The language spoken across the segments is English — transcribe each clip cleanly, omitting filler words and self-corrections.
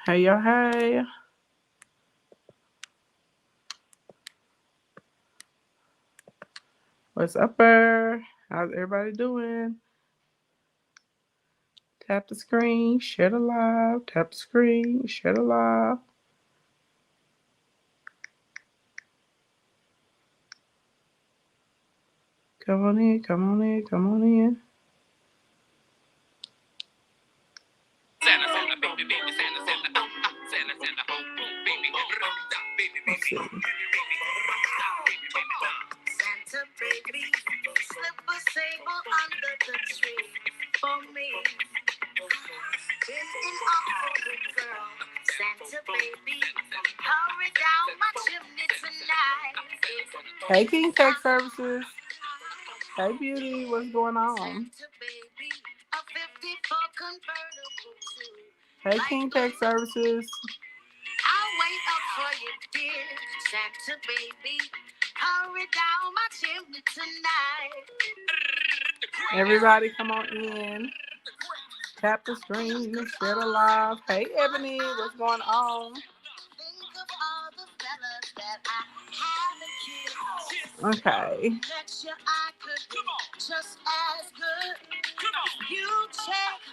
Hey, yo, hey. What's upper? How's everybody doing? Tap the screen, share the live. Tap the screen, share the live. Come on in, come on in, come on in. Let's see. Santa baby, slip a sable under the tree for me. Been in all the girl, Santa baby, hurry down my chimney tonight. Hey, King Tech Services. Hey, Beauty. What's going on? Hey, King Tech Services. I'll wait up for you, dear Santa baby. Hurry down my chimney tonight. Everybody, come on in. Tap the screen, share the live. Hey, Ebony, what's going on? Okay.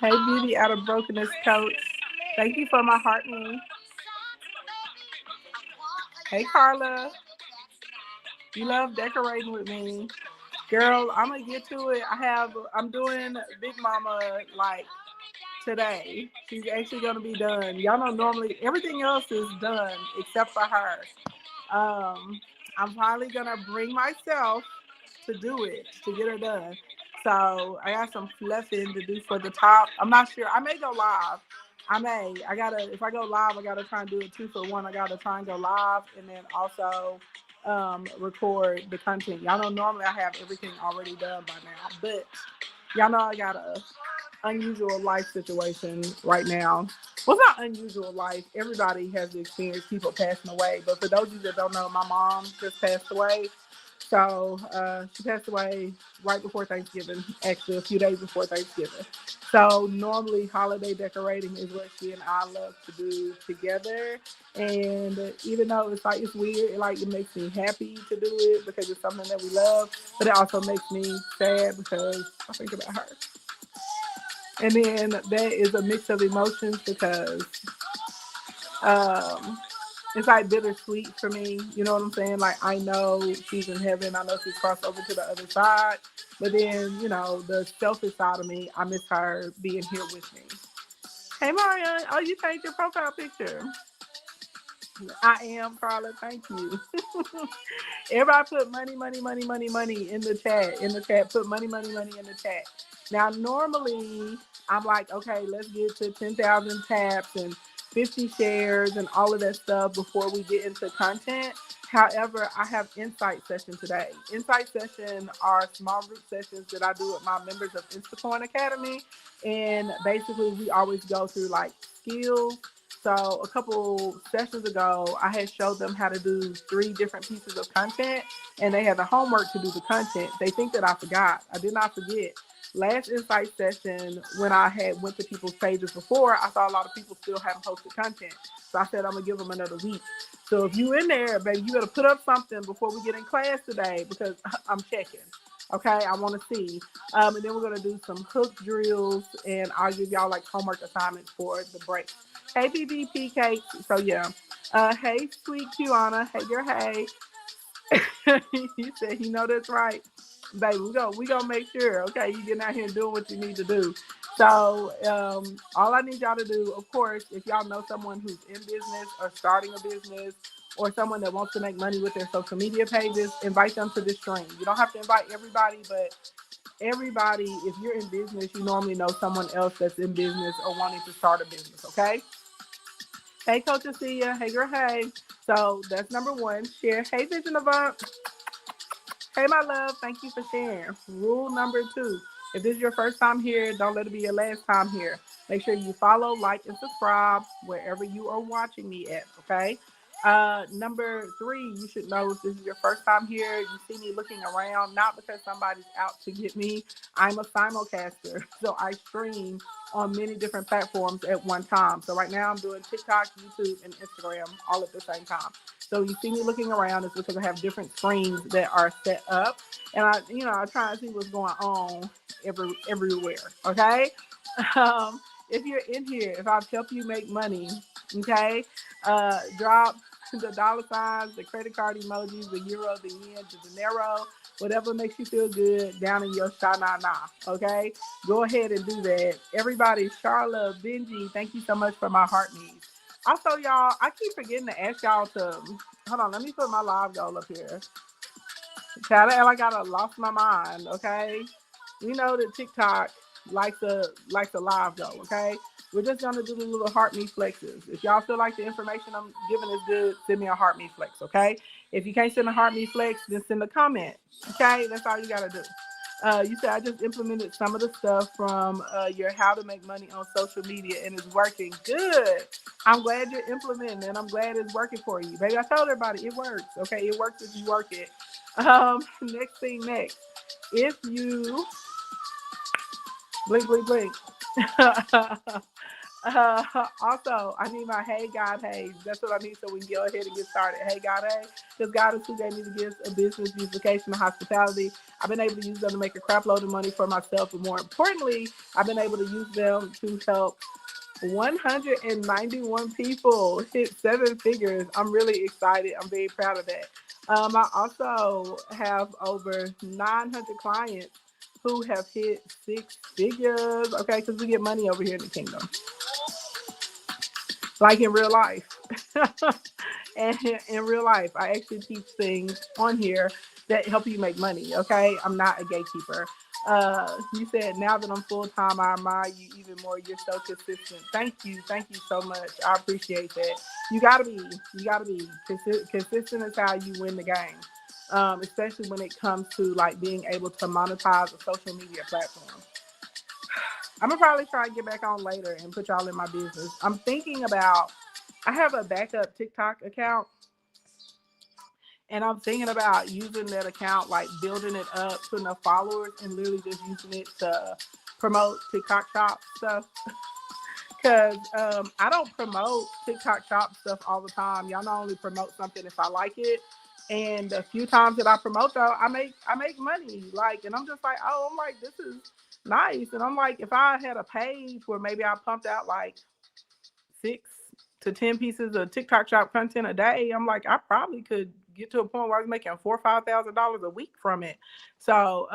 Hey, Beauty out of Brokenness Coach. Thank you for my heartening. Hey, Carla. You love decorating with me. Girl, I'm going to get to it. I'm doing Big Mama like today. She's actually going to be done. Y'all know normally everything else is done except for her. I'm probably going to bring myself to do it, to get her done. So I got some fluffing to do for the top. I'm not sure. I may go live. If I go live, I gotta try and do a 2-for-1. I gotta try and go live and then also record the content. Y'all know normally I have everything already done by now, but y'all know I got a unusual life situation right now. Well, it's not unusual life. Everybody has experienced people passing away, but for those of you that don't know, my mom just passed away. So she passed away right before Thanksgiving, actually a few days before Thanksgiving. So normally holiday decorating is what she and I love to do together. And even though it's weird, it makes me happy to do it because it's something that we love, but it also makes me sad because I think about her. And then that is a mix of emotions because um, it's like bittersweet for me. You know what I'm saying? Like I know she's in heaven. I know she's crossed over to the other side. But then, the selfish side of me, I miss her being here with me. Hey Maria, oh you changed your profile picture. I am Carla, thank you. Everybody put money, money, money, money, money in the chat. In the chat, put money, money, money in the chat. Now normally I'm like, okay, let's get to 10,000 taps and 50 shares and all of that stuff before we get into content. However, I have insight session today. Insight session are small group sessions that I do with my members of Instacoin Academy. And basically we always go through like skills. So a couple sessions ago, I had showed them how to do 3 different pieces of content and they had the homework to do the content. They think that I forgot. I did not forget. Last insight session, when I had went to people's pages before, I saw a lot of people still haven't posted content. So I said, I'm going to give them another week. So if you in there, baby, you got to put up something before we get in class today because I'm checking. Okay, I want to see. And then we're going to do some hook drills and I'll give y'all like homework assignments for the break. Hey, BBP Cake. So, yeah. Hey, sweet Kiana. Hey, girl, hey. He said, that's right. Baby, we gonna make sure, okay, you getting out here and doing what you need to do. So all I need y'all to do, of course, if y'all know someone who's in business or starting a business or someone that wants to make money with their social media pages, invite them to this stream. You don't have to invite everybody, but everybody, if you're in business, you normally know someone else that's in business or wanting to start a business, okay? Hey, Coach Acia. Hey, girl, hey. So that's number 1. Share. Hey, Vision Avant. Hey, my love. Thank you for sharing. Rule number 2. If this is your first time here, don't let it be your last time here. Make sure you follow, like, and subscribe wherever you are watching me at, okay? Number three, you should know if this is your first time here, you see me looking around, not because somebody's out to get me. I'm a simulcaster, so I stream on many different platforms at one time. So right now I'm doing TikTok, YouTube, and Instagram all at the same time. So you see me looking around, it's because I have different screens that are set up, and I try to see what's going on everywhere. Okay. If you're in here, if I've helped you make money, okay, drop the dollar signs, the credit card emojis, the euro, the yen, the dinero, whatever makes you feel good down in your sha-na-na, okay? Go ahead and do that. Everybody, Charla, Benji, thank you so much for my heart needs. Also, y'all, I keep forgetting to ask y'all to, hold on, let me put my live goal up here. Child, I gotta lost my mind, okay? We know that TikTok likes a live go, okay? We're just gonna do the little heart me flexes. If y'all feel like the information I'm giving is good, send me a heart me flex, okay? If you can't send a heart me flex, then send a comment, okay? That's all you gotta do. You said I just implemented some of the stuff from your how to make money on social media and it's working. Good. I'm glad you're implementing and I'm glad it's working for you. Baby, I told everybody it works. Okay, it works if you work it. Next thing next. If you blink, blink, blink. Also, I need my Hey God Hey. That's what I need so we can go ahead and get started. Hey God Hey. Because God is who gave me the gifts of business, beautification, and hospitality. I've been able to use them to make a crap load of money for myself. But more importantly, I've been able to use them to help 191 people hit seven figures. I'm really excited. I'm very proud of that. I also have over 900 clients who have hit six figures. Okay, because we get money over here in the kingdom, like in real life. And in real life, I actually teach things on here that help you make money. Okay, I'm not a gatekeeper. You said now that I'm full time, I admire you even more. You're so consistent. Thank you so much. I appreciate that. You gotta be consistent. Is how you win the game. Especially when it comes to like being able to monetize a social media platform. I'm gonna probably try to get back on later and put y'all in my business. I'm thinking about. I have a backup TikTok account, and I'm thinking about using that account, like building it up to enough followers, and literally just using it to promote TikTok shop stuff. Because I don't promote TikTok shop stuff all the time. Y'all not only promote something if I like it, and a few times that I promote though, I make money. Like, and I'm just like, oh, I'm like, this is nice. And I'm like, if I had a page where maybe I pumped out like 6 to 10 pieces of TikTok shop content a day, I'm like, I probably could get to a point where I was making $4,000 or $5,000 a week from it. So,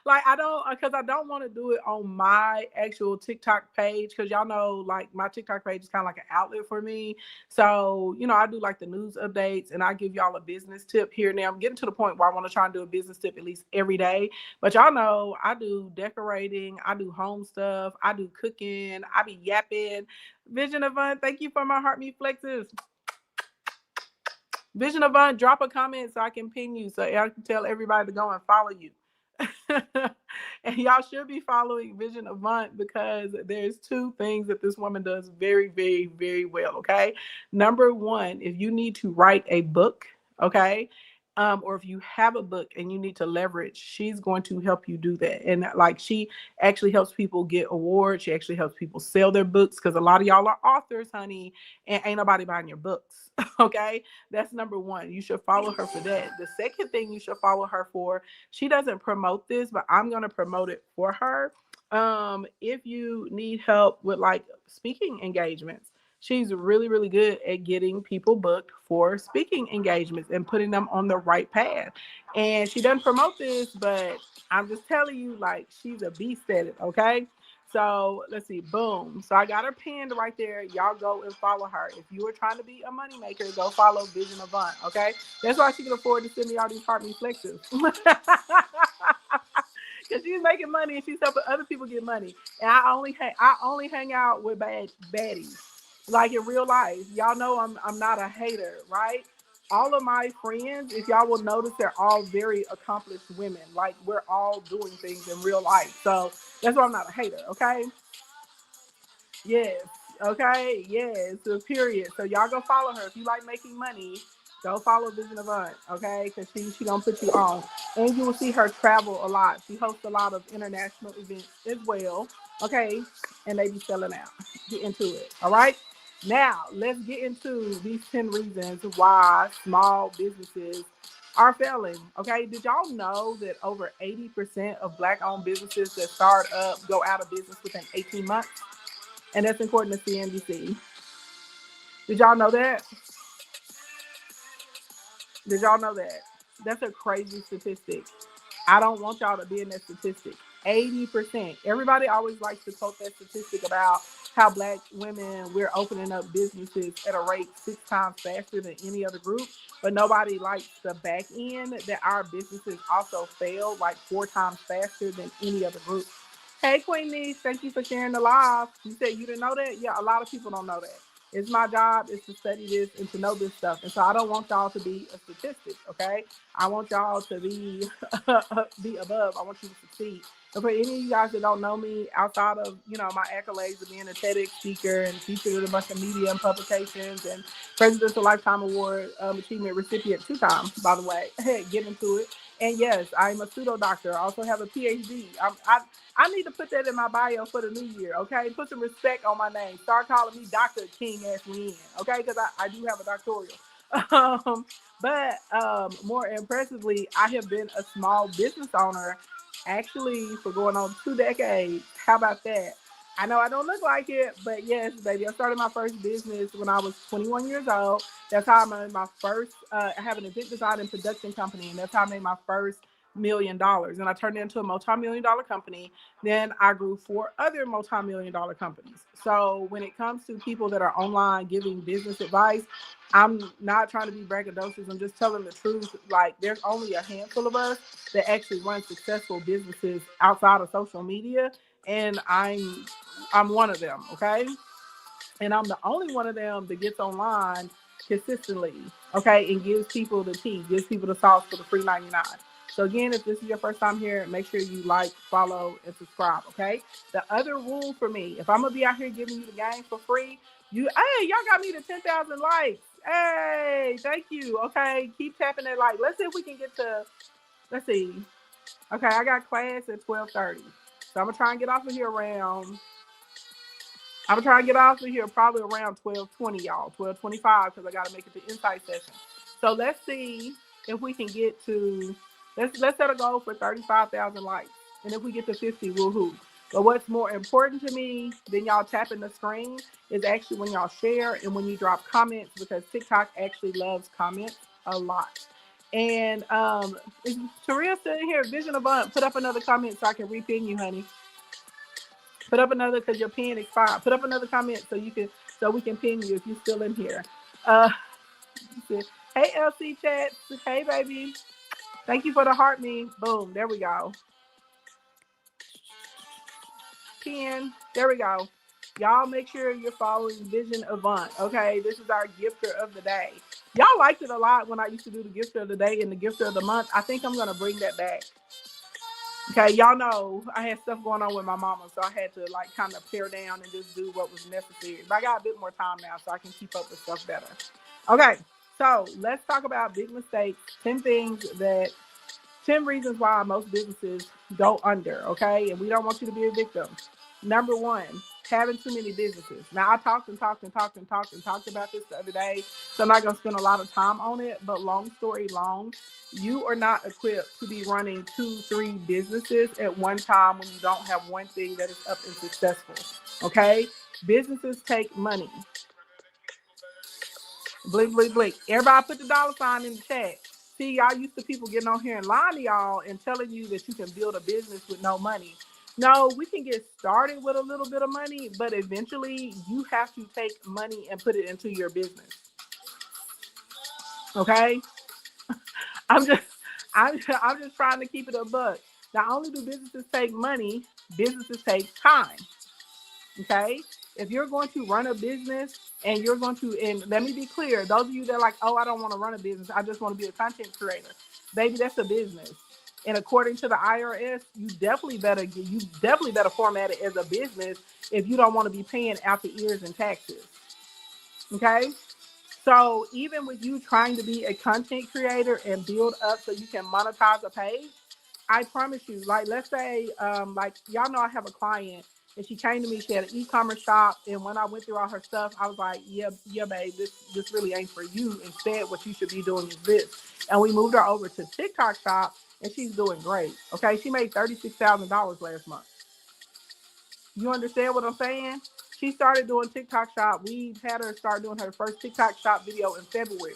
like, I don't want to do it on my actual TikTok page because y'all know, like, my TikTok page is kind of like an outlet for me. So, I do like the news updates and I give y'all a business tip here and there. I'm getting to the point where I want to try and do a business tip at least every day. But y'all know I do decorating, I do home stuff, I do cooking, I be yapping. Vision Avant, thank you for my heart me flexes. Vision Avant, drop a comment so I can pin you so I can tell everybody to go and follow you. And y'all should be following Vision Avant because there's two things that this woman does very, very, very well. Okay. Number one, if you need to write a book, okay, or if you have a book and you need to leverage, she's going to help you do that. And like she actually helps people get awards. She actually helps people sell their books because a lot of y'all are authors, honey, and ain't nobody buying your books. Okay. That's number one. You should follow her for that. The second thing you should follow her for, she doesn't promote this, but I'm going to promote it for her. If you need help with like speaking engagements, she's really, really good at getting people booked for speaking engagements and putting them on the right path. And she doesn't promote this, but I'm just telling you, like, she's a beast at it, okay? So let's see, boom. So I got her pinned right there. Y'all go and follow her. If you are trying to be a moneymaker, go follow Vision Avant, okay? That's why she can afford to send me all these heart me flexes. Because she's making money and she's helping other people get money. And I only hang out with baddies. Like in real life. Y'all know I'm not a hater, right? All of my friends, if y'all will notice, they're all very accomplished women. Like we're all doing things in real life. So that's why I'm not a hater, okay? Yes. Okay, yes, so period. So y'all go follow her if you like making money. Go follow Vision Avant, okay? Because she gonna put you on, and you will see her travel a lot. She hosts a lot of international events as well, okay? And they be selling out. Get into it, all right? Now let's get into these 10 reasons why small businesses are failing. Okay, did y'all know that over 80% of Black-owned businesses that start up go out of business within 18 months? And that's according to CNBC. Did y'all know that? Did y'all know that? That's a crazy statistic. I don't want y'all to be in that statistic. 80%. Everybody always likes to quote that statistic about how Black women, we're opening up businesses at a rate 6 times faster than any other group. But nobody likes the back end that our businesses also fail like 4 times faster than any other group. Hey, Queen Niece, thank you for sharing the live. You said you didn't know that? Yeah, a lot of people don't know that. It's my job is to study this and to know this stuff. And so I don't want y'all to be a statistic, okay? I want y'all to be be above. I want you to succeed. And for any of you guys that don't know me, outside of my accolades of being a TEDx speaker and featured in a bunch of media and publications and Presidential Lifetime Award achievement recipient 2 times, by the way, get into it. And yes, I'm a pseudo doctor. I also have a PhD. I need to put that in my bio for the new year, okay? Put some respect on my name. Start calling me Dr. King Ashley Ann, okay? Because I do have a doctoral. But more impressively, I have been a small business owner actually for going on 2 decades. How about that? I know I don't look like it, but yes, baby, I started my first business when I was 21 years old. That's how I made my first, I have an event design and production company, and that's how I made my first $1 million. And I turned it into a multi-million dollar company. Then I grew 4 other multi-million dollar companies. So when it comes to people that are online giving business advice, I'm not trying to be braggadocious. I'm just telling the truth. Like, there's only a handful of us that actually run successful businesses outside of social media, and I'm one of them. Okay, and I'm the only one of them that gets online consistently, okay, and gives people the tea, gives people the sauce for the free 99. So again, if this is your first time here, make sure you like, follow, and subscribe, okay? The other rule for me, if I'm gonna be out here giving you the game for free, y'all got me to 10,000 likes. Hey, thank you. Okay, keep tapping that like. Let's see if we can get to. Let's see. Okay, I got class at 12:30, so I'm gonna try and get off of here around I'm trying to get off of here probably around 12:20, y'all. 12:25, because I gotta make it to insight session. So let's see if we can get to let's set a goal for 35,000 likes. And if we get to 50, woohoo. But what's more important to me than y'all tapping the screen is actually when y'all share and when you drop comments, because TikTok actually loves comments a lot. And is Taria still in here? Vision Avant, put up another comment so I can repin you, honey. Put up another, because your pen expired. Put up another comment so we can pin you if you're still in here. Uh, hey LC chat. Hey baby. Thank you for the heart me. Boom. There we go. Pin. There we go. Y'all make sure you're following Vision Avant. Okay, this is our gifter of the day. Y'all liked it a lot when I used to do the gifter of the day and the gifter of the month. I think I'm gonna bring that back. Okay, y'all know I had stuff going on with my mama, so I had to like kind of pare down and just do what was necessary. But I got a bit more time now, so I can keep up with stuff better. Okay, so let's talk about big mistakes. 10 reasons why most businesses go under. Okay, and we don't want you to be a victim. Number one, having too many businesses. Now I talked about this the other day, so I'm not gonna spend a lot of time on it. But long story long, you are not equipped to be running 2, 3 businesses at one time when you don't have one thing that is up and successful. Okay, businesses take money. Blink, blink, blink. Everybody put the dollar sign in the chat. See, y'all used to people getting on here and lying to y'all and telling you that you can build a business with no money. No, we can get started with a little bit of money, but eventually you have to take money and put it into your business. Okay? I'm just I'm just trying to keep it a buck. Not only do businesses take money, businesses take time. Okay? If you're going to run a business and you're going to, and let me be clear, those of you that are like, oh, I don't want to run a business, I just want to be a content creator. Baby, that's a business. And according to the IRS, you definitely better format it as a business if you don't want to be paying out the ears in taxes. Okay? So even with you trying to be a content creator and build up so you can monetize a page, I promise you, like let's say, like y'all know I have a client and she came to me, she had an e-commerce shop, and when I went through all her stuff, I was like, yeah, babe, this really ain't for you. Instead, what you should be doing is this. And we moved her over to TikTok shop and she's doing great. Okay, she made $36,000 last month. You understand what I'm saying? She started doing TikTok shop. We had her start doing her first TikTok shop video in February.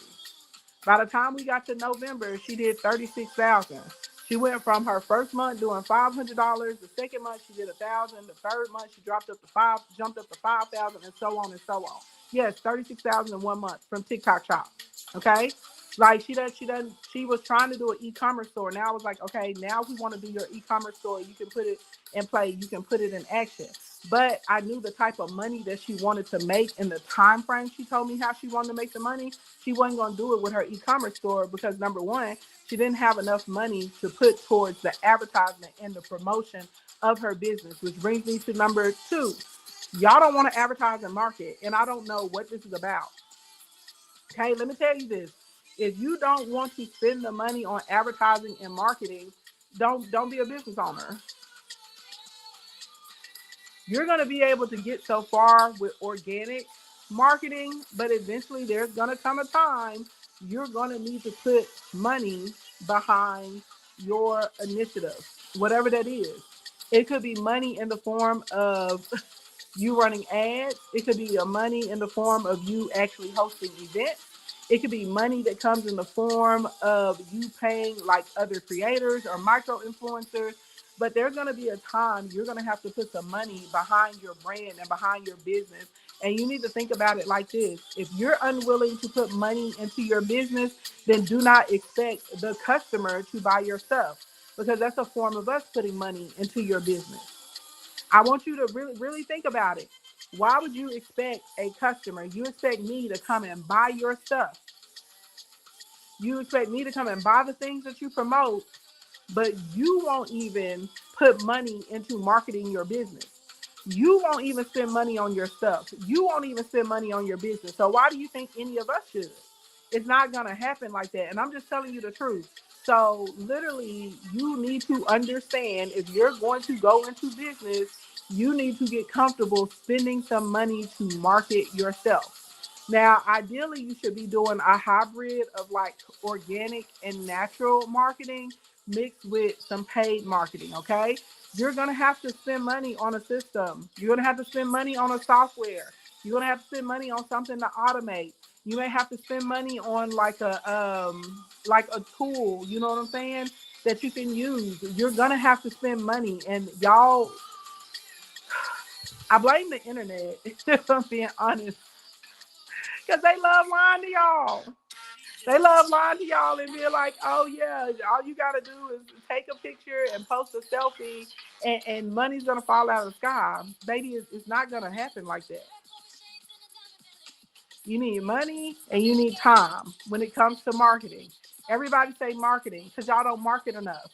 By the time we got to November, she did 36,000. She went from her first month doing $500. The second month she did 1,000. The third month she jumped up to 5,000, and so on and so on. Yes, 36,000 in 1 month from TikTok shop. Okay, like she was trying to do an e-commerce store. Now I was like, okay, now we want to do your e-commerce store. You can put it in play. You can put it in action. But I knew the type of money that she wanted to make in the time frame. She told me how she wanted to make the money. She wasn't going to do it with her e-commerce store because number one, she didn't have enough money to put towards the advertisement and the promotion of her business, which brings me to number two. Y'all don't want to advertise and market, and I don't know what this is about. Okay, let me tell you this. If you don't want to spend the money on advertising and marketing, don't be a business owner. You're going to be able to get so far with organic marketing, but eventually there's going to come a time you're going to need to put money behind your initiative, whatever that is. It could be money in the form of you running ads. It could be money in the form of you actually hosting events. It could be money that comes in the form of you paying like other creators or micro influencers. But there's going to be a time you're going to have to put some money behind your brand and behind your business. And you need to think about it like this. If you're unwilling to put money into your business, then do not expect the customer to buy your stuff, because that's a form of us putting money into your business. I want you to really, really think about it. Why would you expect a customer? You expect me to come and buy your stuff. You expect me to come and buy the things that you promote, but you won't even put money into marketing your business. You won't even spend money on your stuff. You won't even spend money on your business. So why do you think any of us should? It's not going to happen like that. And I'm just telling you the truth. So literally, you need to understand, if you're going to go into business, you need to get comfortable spending some money to market yourself. Now, ideally, you should be doing a hybrid of like organic and natural marketing mixed with some paid marketing, okay? You're going to have to spend money on a system. You're going to have to spend money on a software. You're going to have to spend money on something to automate. You may have to spend money on like a tool, you know what I'm saying, that you can use. You're going to have to spend money, and y'all, I blame the internet if I'm being honest, because they love lying to y'all. They love lying to y'all and being like, oh yeah, all you gotta do is take a picture and post a selfie, and money's gonna fall out of the sky. Baby, it's not gonna happen like that. You need money and you need time when it comes to marketing. Everybody say marketing because y'all don't market enough.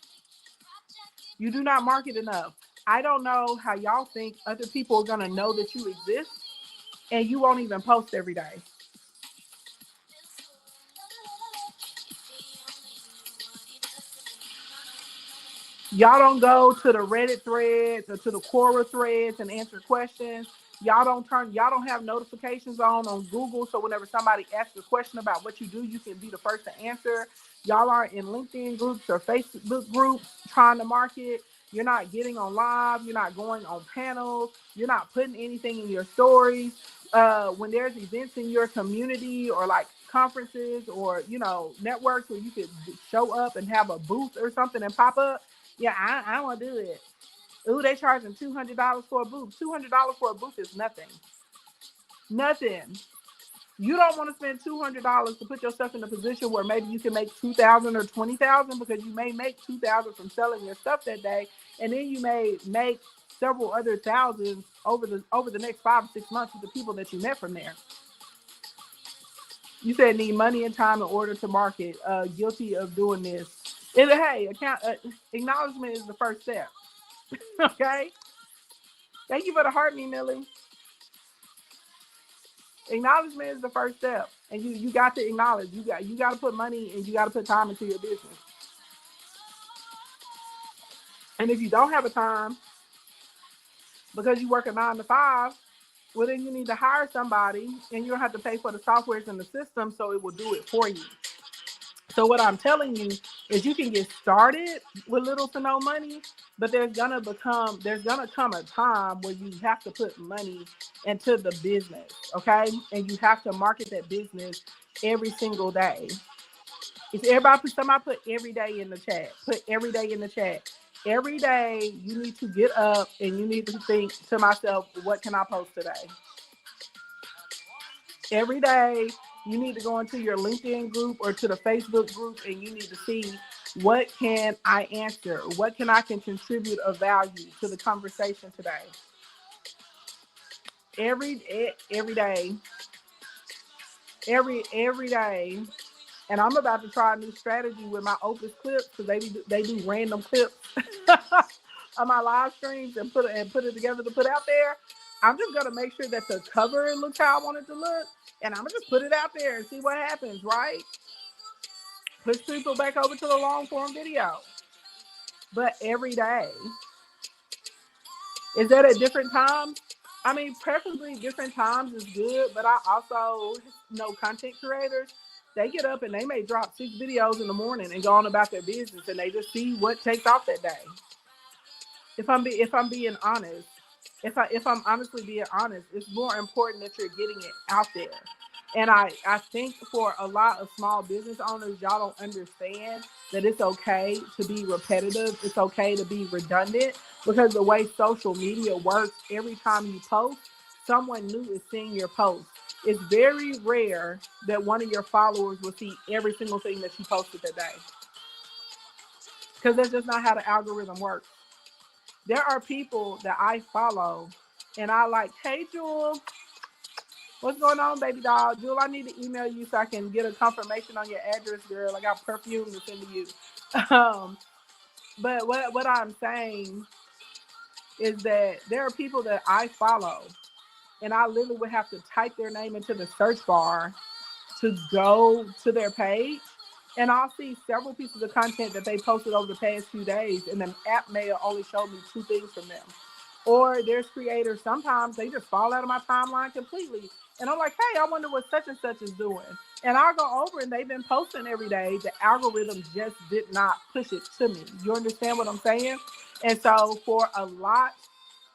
You do not market enough. I don't know how y'all think other people are gonna know that you exist and you won't even post every day. Y'all don't go to the Reddit threads or to the Quora threads and answer questions. Y'all don't have notifications on Google. So whenever somebody asks a question about what you do, you can be the first to answer. Y'all aren't in LinkedIn groups or Facebook groups trying to market. You're not getting on live. You're not going on panels. You're not putting anything in your stories. When there's events in your community or like conferences or, networks where you could show up and have a booth or something and pop up, yeah, I don't want to do it. Ooh, they charging $200 for a booth. $200 for a booth is nothing. Nothing. You don't want to spend $200 to put yourself in a position where maybe you can make 2,000 or 20,000, because you may make 2,000 from selling your stuff that day, and then you may make several other thousands over the next 5 or 6 months with the people that you met from there. You said need money and time in order to market. Guilty of doing this. Hey, acknowledgement is the first step. Okay. Thank you for the heart, me, Millie. Acknowledgement is the first step, and you got to acknowledge. You got to put money and you got to put time into your business. And if you don't have a time because you work a 9 to 5, well then you need to hire somebody, and you don't have to pay for the softwares and the system, so it will do it for you. So what I'm telling you is you can get started with little to no money, but there's gonna come a time where you have to put money into the business, okay? And you have to market that business every single day. If somebody put every day in the chat. Put every day in the chat. Every day you need to get up and you need to think to myself, what can I post today? Every day you need to go into your LinkedIn group or to the Facebook group, and you need to see, what can I answer? What can contribute of value to the conversation today? Every day, every day. And I'm about to try a new strategy with my Opus clips, because they do random clips on my live streams and put it together to put out there. I'm just gonna make sure that the cover looks how I want it to look, and I'm gonna just put it out there and see what happens. Right? Push people back over to the long form video, but every day. Is that at different times? I mean, preferably different times is good, but I also know content creators. They get up and they may drop 6 videos in the morning and go on about their business, and they just see what takes off that day. If I'm being honest, if I'm honestly being honest, it's more important that you're getting it out there. And I think for a lot of small business owners, y'all don't understand that it's okay to be repetitive. It's okay to be redundant, because the way social media works, every time you post, someone new is seeing your post. It's very rare that one of your followers will see every single thing that you posted that day, because that's just not how the algorithm works. There are people that I follow and I like, hey, Jewel, what's going on, baby doll? Jewel, I need to email you so I can get a confirmation on your address, girl. I got perfume to send to you. But what I'm saying is that there are people that I follow, and I literally would have to type their name into the search bar to go to their page. And I'll see several pieces of content that they posted over the past few days, and the app may only show me 2 things from them. Or there's creators, sometimes they just fall out of my timeline completely. And I'm like, hey, I wonder what such and such is doing. And I'll go over and they've been posting every day. The algorithm just did not push it to me. You understand what I'm saying? And so for a lot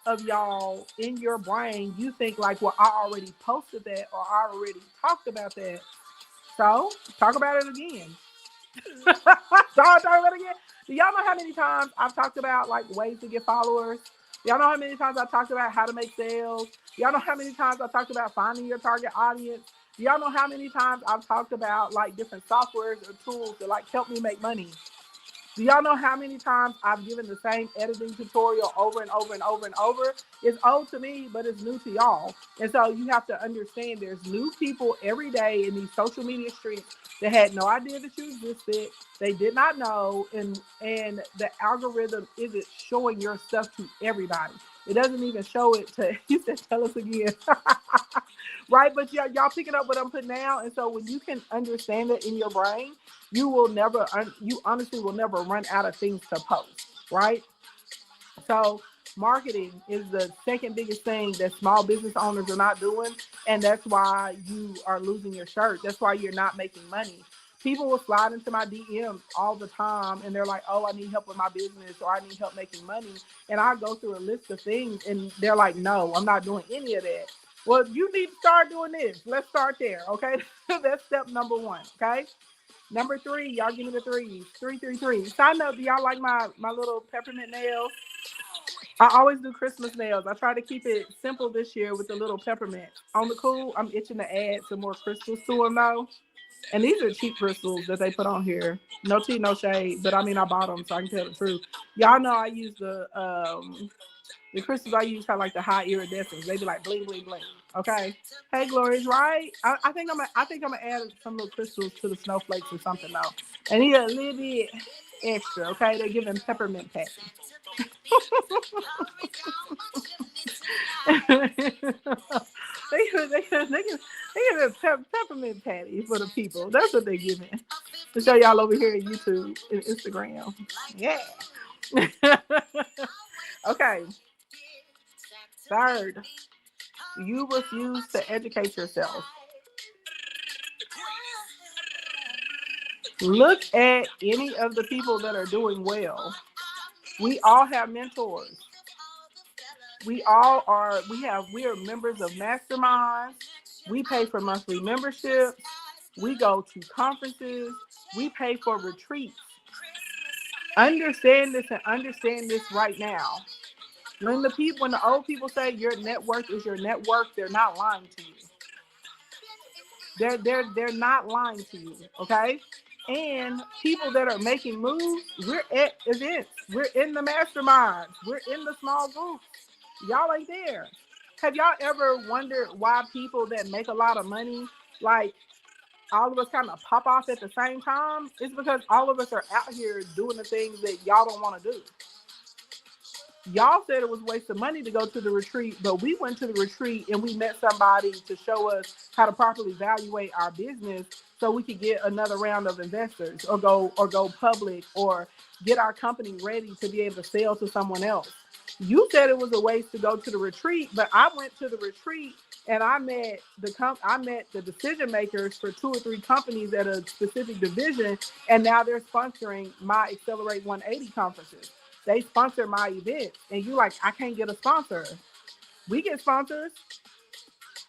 of y'all, in your brain, you think like, well, I already posted that, or I already talked about that. So talk about it again. Talk about it again. Do y'all know how many times I've talked about like ways to get followers? Y'all know how many times I talked about how to make sales? Y'all know how many times I talked about finding your target audience? Y'all know how many times I've talked about like different softwares or tools that like help me make money? Do y'all know how many times I've given the same editing tutorial over and over and over and over? It's old to me, but it's new to y'all. And so you have to understand there's new people every day in these social media streets that had no idea that you existed. They did not know, and the algorithm isn't showing your stuff to everybody. It doesn't even show it to, you said, tell us again. Right? But y'all picking up what I'm putting out. And so when you can understand it in your brain, you honestly will never run out of things to post, right? So marketing is the second biggest thing that small business owners are not doing. And that's why you are losing your shirt. That's why you're not making money. People will slide into my DMs all the time and they're like, oh, I need help with my business, or I need help making money. And I go through a list of things and they're like, no, I'm not doing any of that. Well, you need to start doing this. Let's start there. Okay. That's step number 1. Okay. Number 3, y'all give me the threes. 333. Sign up. Do y'all like my little peppermint nails? I always do Christmas nails. I try to keep it simple this year with the little peppermint. On the cool, I'm itching to add some more crystals to them though. And these are cheap crystals that they put on here. No tea, no shade. But I mean, I bought them, so I can tell the truth. Y'all know I use the crystals I use have like the high iridescence. They be like bling, bling, bling. Okay. Hey, Glorious, right? I think I'm gonna add some little crystals to the snowflakes or something though. And yeah, a little bit. extra, okay? They're giving peppermint patty. They give peppermint patty for the people. That's what they're giving. To show y'all over here at YouTube and Instagram. Yeah. Okay. Third, you refuse to educate yourself. Look at any of the people that are doing well. We all have mentors. We are members of masterminds. We pay for monthly memberships. We go to conferences. We pay for retreats. Understand this and understand this right now. When the old people say your network is your network, they're not lying to you. They're not lying to you, okay? And people that are making moves, we're at events, we're in the masterminds, we're in the small groups. Y'all ain't there. Have y'all ever wondered why people that make a lot of money, like all of us kind of pop off at the same time? It's because all of us are out here doing the things that y'all don't want to do. Y'all said it was a waste of money to go to the retreat, but we went to the retreat and we met somebody to show us how to properly evaluate our business so we could get another round of investors or go public or get our company ready to be able to sell to someone else. You said it was a waste to go to the retreat, but I went to the retreat and I met the decision makers for 2 or 3 companies at a specific division, and now they're sponsoring my Accelerate 180 conferences. They sponsor my events, and you like, I can't get a sponsor. We get sponsors,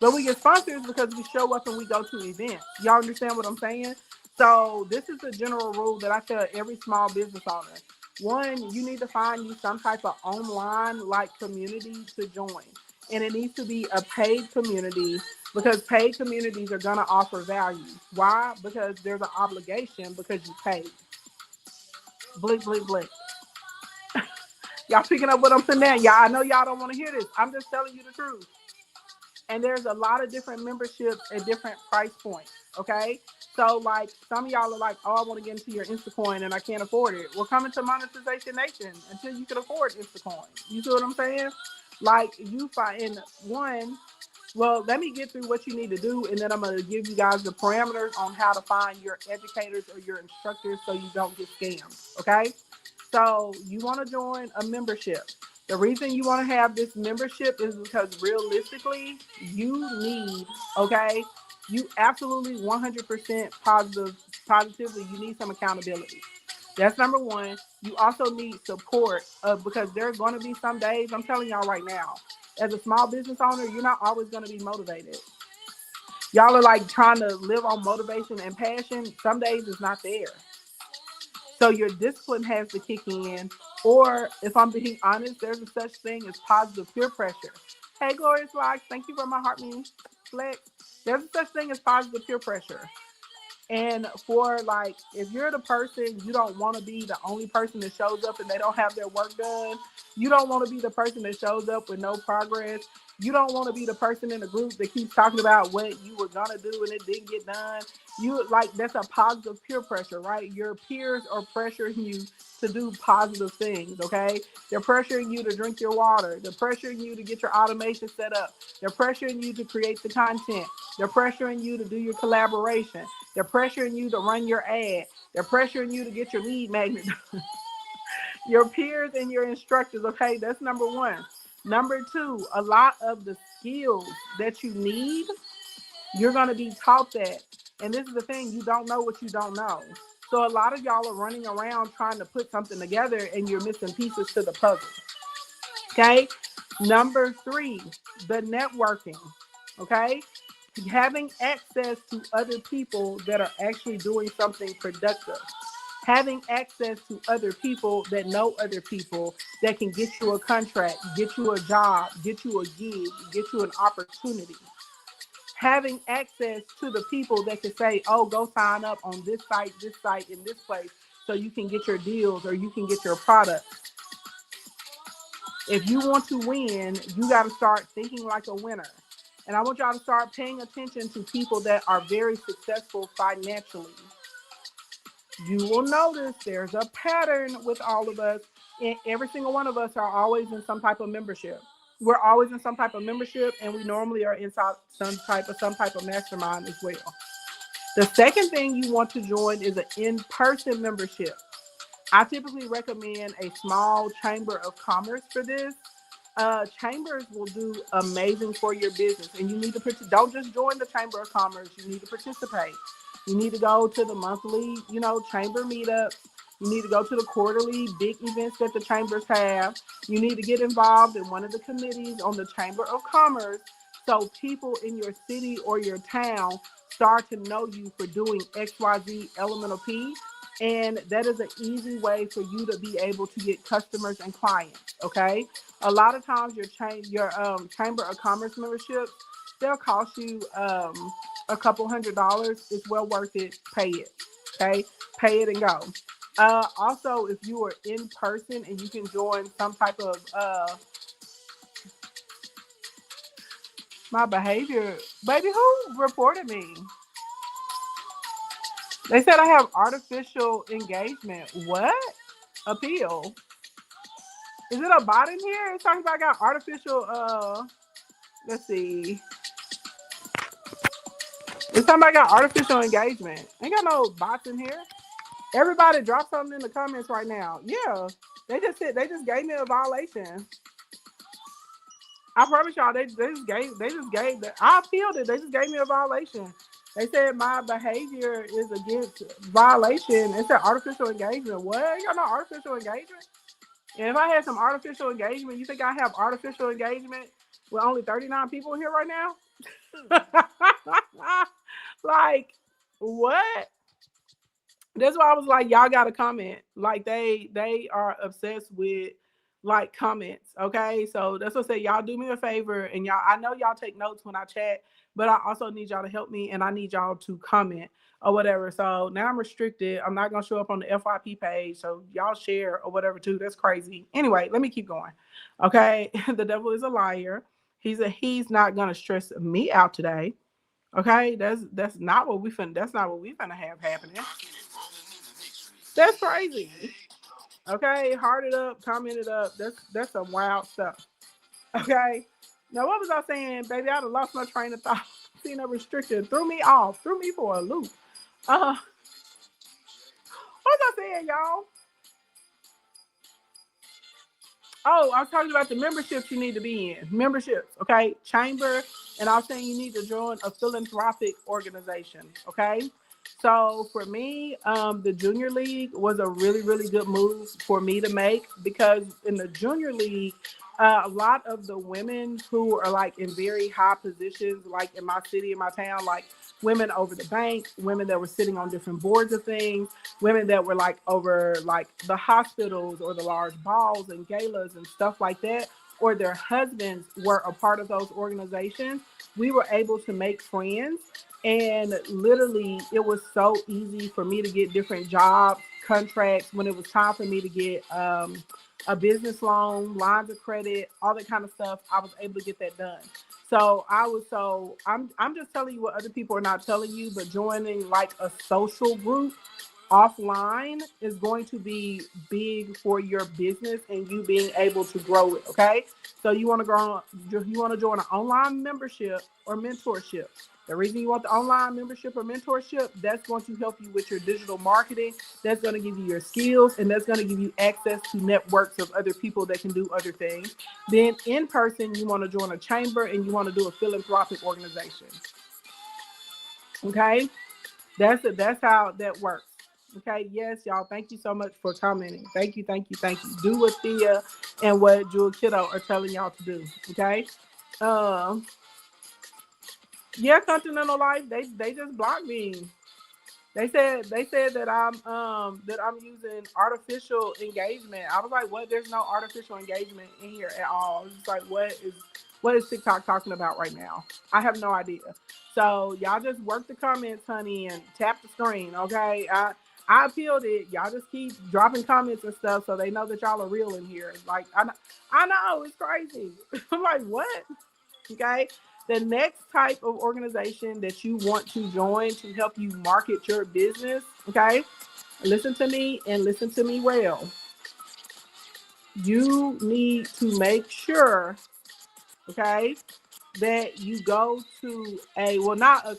but we get sponsors because we show up and we go to events. Y'all understand what I'm saying? So this is the general rule that I tell every small business owner. One, you need to find you some type of online like community to join. And it needs to be a paid community because paid communities are going to offer value. Why? Because there's an obligation because you paid. Blink, blink, blink. Y'all picking up what I'm saying now? Y'all, I know y'all don't want to hear this. I'm just telling you the truth. And there's a lot of different memberships at different price points, okay? So, like, some of y'all are like, oh, I want to get into your Instacoin and I can't afford it. Well, come into Monetization Nation until you can afford Instacoin. You see what I'm saying? Like, you find one, well, let me get through what you need to do, and then I'm going to give you guys the parameters on how to find your educators or your instructors so you don't get scammed, okay? So you want to join a membership. The reason you want to have this membership is because realistically, you absolutely 100% positively, you need some accountability. That's number one. You also need support because there are going to be some days, I'm telling y'all right now, as a small business owner, you're not always going to be motivated. Y'all are like trying to live on motivation and passion. Some days it's not there. So your discipline has to kick in. Or if I'm being honest, there's a such thing as positive peer pressure. Hey, Glorious Locks, thank you for my heart me flex. There's a such thing as positive peer pressure. And for like, if you're the person, you don't want to be the only person that shows up and they don't have their work done. You don't want to be the person that shows up with no progress. You don't want to be the person in the group that keeps talking about what you were gonna do and it didn't get done. You like, that's a positive peer pressure, right? Your peers are pressuring you to do positive things, okay? They're pressuring you to drink your water. They're pressuring you to get your automation set up. They're pressuring you to create the content. They're pressuring you to do your collaboration. They're pressuring you to run your ad. They're pressuring you to get your lead magnet. Your peers and your instructors, okay? That's number one. Number two, a lot of the skills that you need, you're going to be taught that. And this is the thing, you don't know what you don't know. So a lot of y'all are running around trying to put something together and you're missing pieces to the puzzle. Okay? Number three, the networking. Okay? Having access to other people that are actually doing something productive. Having access to other people that know other people that can get you a contract, get you a job, get you a gig, get you an opportunity. Having access to the people that can say, oh, go sign up on this site, and this place so you can get your deals or you can get your products. If you want to win, you got to start thinking like a winner. And I want y'all to start paying attention to people that are very successful financially. you will notice there's a pattern with all of us. And every single one of us are always in some type of membership. We're always in some type of membership, and we normally are inside some type of mastermind as well. The second thing you want to join is an in-person membership. I typically recommend a small chamber of commerce for this. Chambers will do amazing for your business, and you need to don't just join the chamber of commerce. You need to participate. You need to go to the monthly, chamber meetups. You need to go to the quarterly big events that the chambers have. You need to get involved in one of the committees on the Chamber of Commerce, so people in your city or your town start to know you for doing XYZ Elemental P. And that is an easy way for you to be able to get customers and clients. Okay. A lot of times your Chamber of Commerce memberships, they'll cost you a couple $100. It's well worth it. Pay it. Okay. Pay it and go. Also, if you are in person and you can join some type of my behavior, baby, who reported me? They said I have artificial engagement. What? Appeal. Is it a bot in here? It's talking about I got artificial, let's see. It's talking about I got artificial engagement. Ain't got no bots in here. Everybody drop something in the comments right now. Yeah. They just gave me a violation. I promise y'all, they just gave I appealed it. They just gave me a violation. They said my behavior is against violation. It said artificial engagement. What? You got no artificial engagement? And if I had some artificial engagement, you think I have artificial engagement with only 39 people here right now? Like, what? That's why I was like, y'all got to comment. Like, they are obsessed with like comments. Okay. So that's what I say. Y'all do me a favor, and I know y'all take notes when I chat, but I also need y'all to help me, and I need y'all to comment or whatever. So now I'm restricted. I'm not going to show up on the FYP page. So y'all share or whatever too. That's crazy. Anyway, let me keep going. Okay. The devil is a liar. He's not going to stress me out today. Okay. That's not what we finna have happening. That's crazy. Okay. Heart it up, comment it up. That's some wild stuff. Okay. Now, what was I saying, baby? I'd have lost my train of thought. Seeing a restriction threw me off, threw me for a loop. What was I saying, y'all? Oh, I was talking about the memberships you need to be in. Memberships, okay? Chamber, and I was saying you need to join a philanthropic organization, okay? So for me, the Junior League was a really, really good move for me to make, because in the Junior League, a lot of the women who are like in very high positions, like in my city, in my town, like women over the bank, women that were sitting on different boards of things, women that were like over like the hospitals or the large balls and galas and stuff like that, or their husbands were a part of those organizations. We were able to make friends, and literally it was so easy for me to get different jobs, contracts, when it was time for me to get a business loan, lines of credit, all that kind of stuff. I was able to get that done. So I'm just telling you what other people are not telling you, but joining like a social group offline is going to be big for your business and you being able to grow it. Okay. So you want to join an online membership or mentorship. The reason you want the online membership or mentorship, that's going to help you with your digital marketing. That's going to give you your skills, and that's going to give you access to networks of other people that can do other things. Then in person, you want to join a chamber and you want to do a philanthropic organization. Okay. That's how that works. Okay. Yes, y'all. Thank you so much for commenting. Thank you. Do what Thea and what Jewel Kiddo are telling y'all to do. Okay. Yeah, Continental Life, they just blocked me. They said that I'm using artificial engagement. I was like, what? There's no artificial engagement in here at all. It's like, what is TikTok talking about right now? I have no idea. So y'all just work the comments, honey, and tap the screen, okay? I appealed it. Y'all just keep dropping comments and stuff so they know that y'all are real in here. Like, I know, it's crazy. I'm like, what? Okay. The next type of organization that you want to join to help you market your business, okay, Listen to me and listen to me well. You need to make sure, okay, that you go to a, well, not a,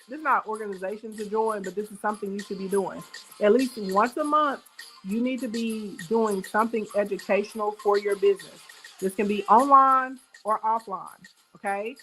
this is not an organization to join, but this is something you should be doing. At least once a month, you need to be doing something educational for your business. This can be online or offline, okay?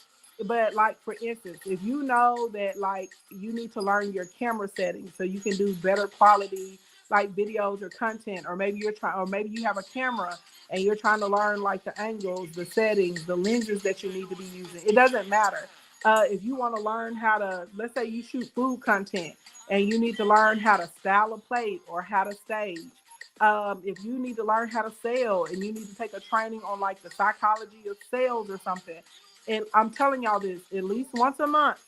But like for instance, if you know that like you need to learn your camera settings so you can do better quality like videos or content, or maybe you're trying, or maybe you have a camera and you're trying to learn like the angles, the settings, the lenses that you need to be using. It doesn't matter. If you want to learn how to, let's say you shoot food content and you need to learn how to style a plate or how to stage. If you need to learn how to sell and you need to take a training on like the psychology of sales or something, and I'm telling y'all this at least once a month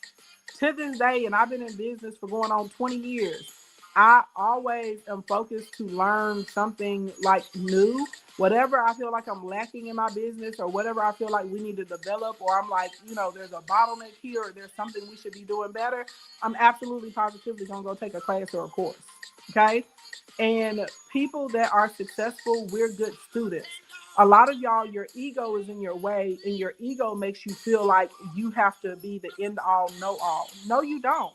to this day, and I've been in business for going on 20 years. I always am focused to learn something like new, whatever I feel like I'm lacking in my business or whatever I feel like we need to develop, or I'm like, there's a bottleneck here or there's something we should be doing better. I'm absolutely positively going to go take a class or a course. Okay. And people that are successful, we're good students. A lot of y'all, your ego is in your way, and your ego makes you feel like you have to be the end all, know all. No, you don't.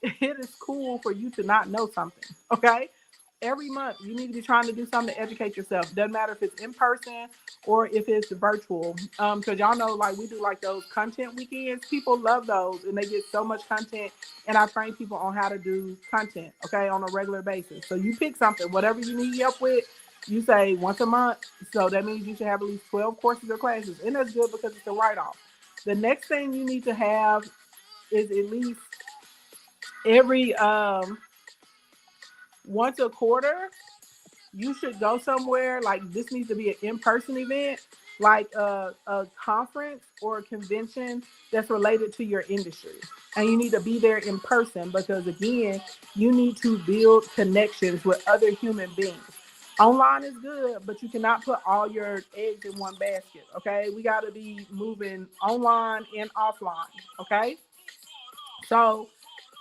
It is cool for you to not know something. Okay. Every month, you need to be trying to do something to educate yourself. Doesn't matter if it's in person or if it's virtual. Because y'all know, like we do like those content weekends. People love those, and they get so much content. And I train people on how to do content, okay, on a regular basis. So you pick something, whatever you need help with. You say once a month, so that means you should have at least 12 courses or classes, and that's good because it's a write-off. The next thing you need to have is at least every once a quarter you should go somewhere. Like this needs to be an in-person event, like a conference or a convention that's related to your industry, and you need to be there in person because again, you need to build connections with other human beings. Online is good, but you cannot put all your eggs in one basket. Okay, we got to be moving online and offline. Okay, so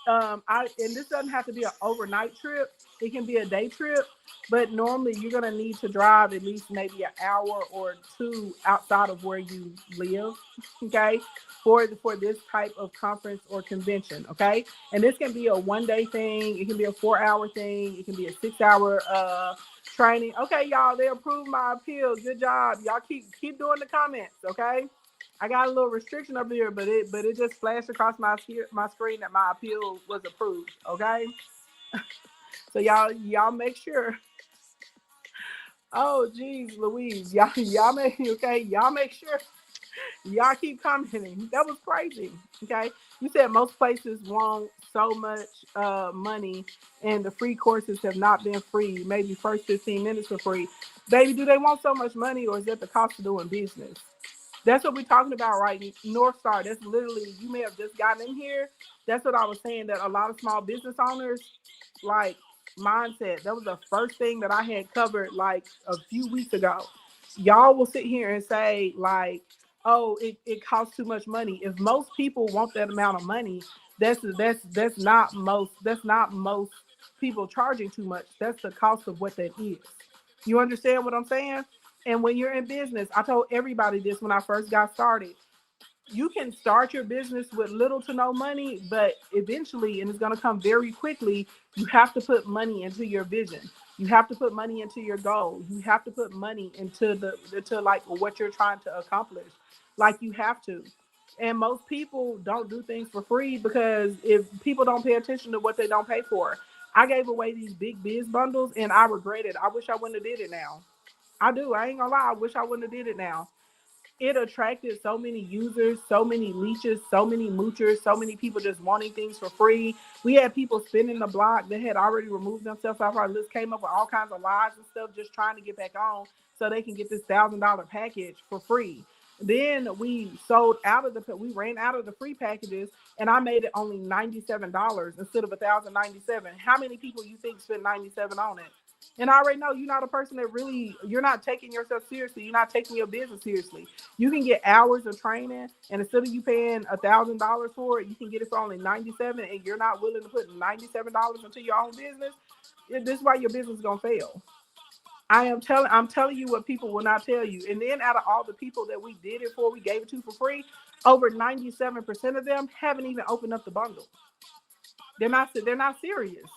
I and this doesn't have to be an overnight trip. It can be a day trip, but normally you're gonna need to drive at least maybe an hour or two outside of where you live. Okay, for this type of conference or convention. Okay, and this can be a 1 day thing. It can be a 4 hour thing. It can be a 6 hour training. Okay, y'all, they approved my appeal. Good job. Y'all keep doing the comments. Okay. I got a little restriction up here, but it just flashed across my screen that my appeal was approved. Okay, so y'all make sure. Oh, geez, Louise, y'all make okay. Y'all make sure y'all keep commenting. That was crazy. Okay, you said most places want so much money, and the free courses have not been free. Maybe first 15 minutes for free. Baby, do they want so much money, or is that the cost of doing business? That's what we're talking about, right? North Star. That's literally, you may have just gotten in here. That's what I was saying, that a lot of small business owners, like mindset, that was the first thing that I had covered like a few weeks ago. Y'all will sit here and say, like, oh, it costs too much money. If most people want that amount of money, that's not most people charging too much. That's the cost of what that is. You understand what I'm saying? And when you're in business, I told everybody this when I first got started. You can start your business with little to no money, but eventually, and it's going to come very quickly, you have to put money into your vision. You have to put money into your goal. You have to put money into like what you're trying to accomplish. Like you have to. And most people don't do things for free because if people don't pay attention to what they don't pay for. I gave away these big biz bundles and I regret it. I wish I wouldn't have did it now. I do. I ain't gonna lie. I wish I wouldn't have did it now. It attracted so many users, so many leeches, so many moochers, so many people just wanting things for free. We had people spinning the block that had already removed themselves off our list, came up with all kinds of lies and stuff, just trying to get back on so they can get this $1,000 package for free. Then we ran out of the free packages, and I made it only $97 instead of 1,097. How many people you think spent 97 on it? And I already know you're not a person that really, you're not taking yourself seriously. You're not taking your business seriously. You can get hours of training, and instead of you paying $1,000 for it, you can get it for only 97, and you're not willing to put $97 into your own business. This is why your business is gonna fail. I'm telling you what people will not tell you. And then out of all the people that we did it for, we gave it to for free, over 97% of them haven't even opened up the bundle. They're not serious.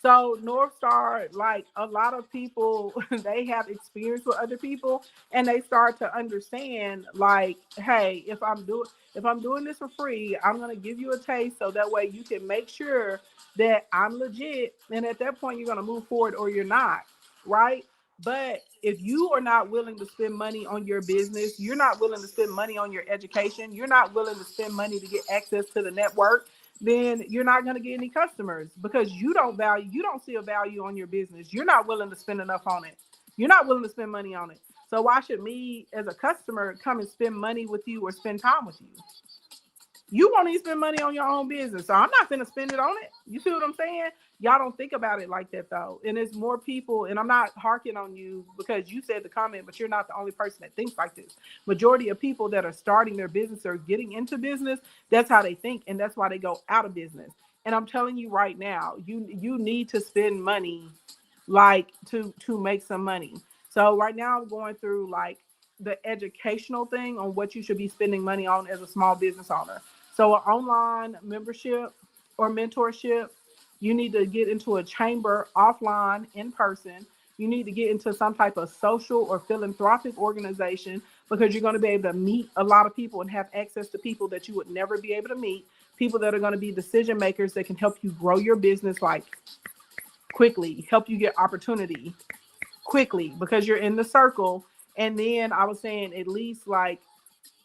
So North Star, like a lot of people, they have experience with other people, and they start to understand, like, hey, if I'm doing this for free, I'm gonna give you a taste, so that way you can make sure that I'm legit. And at that point, you're gonna move forward, or you're not, right? But if you are not willing to spend money on your business, you're not willing to spend money on your education, you're not willing to spend money to get access to the network, then you're not going to get any customers, because you don't see a value on your business. You're not willing to spend enough on it. You're not willing to spend money on it. So why should me as a customer come and spend money with you or spend time with you? You won't even spend money on your own business. So I'm not going to spend it on it. You see what I'm saying? Y'all don't think about it like that though. And there's more people, and I'm not harking on you because you said the comment, but you're not the only person that thinks like this. Majority of people that are starting their business or getting into business, that's how they think, and that's why they go out of business. And I'm telling you right now, you need to spend money, like, to make some money. So right now I'm going through like the educational thing on what you should be spending money on as a small business owner. So an online membership or mentorship, you need to get into a chamber offline, in person. You need to get into some type of social or philanthropic organization, because you're going to be able to meet a lot of people and have access to people that you would never be able to meet. People that are going to be decision makers that can help you grow your business, like, quickly, help you get opportunity quickly, because you're in the circle. And then I was saying, at least like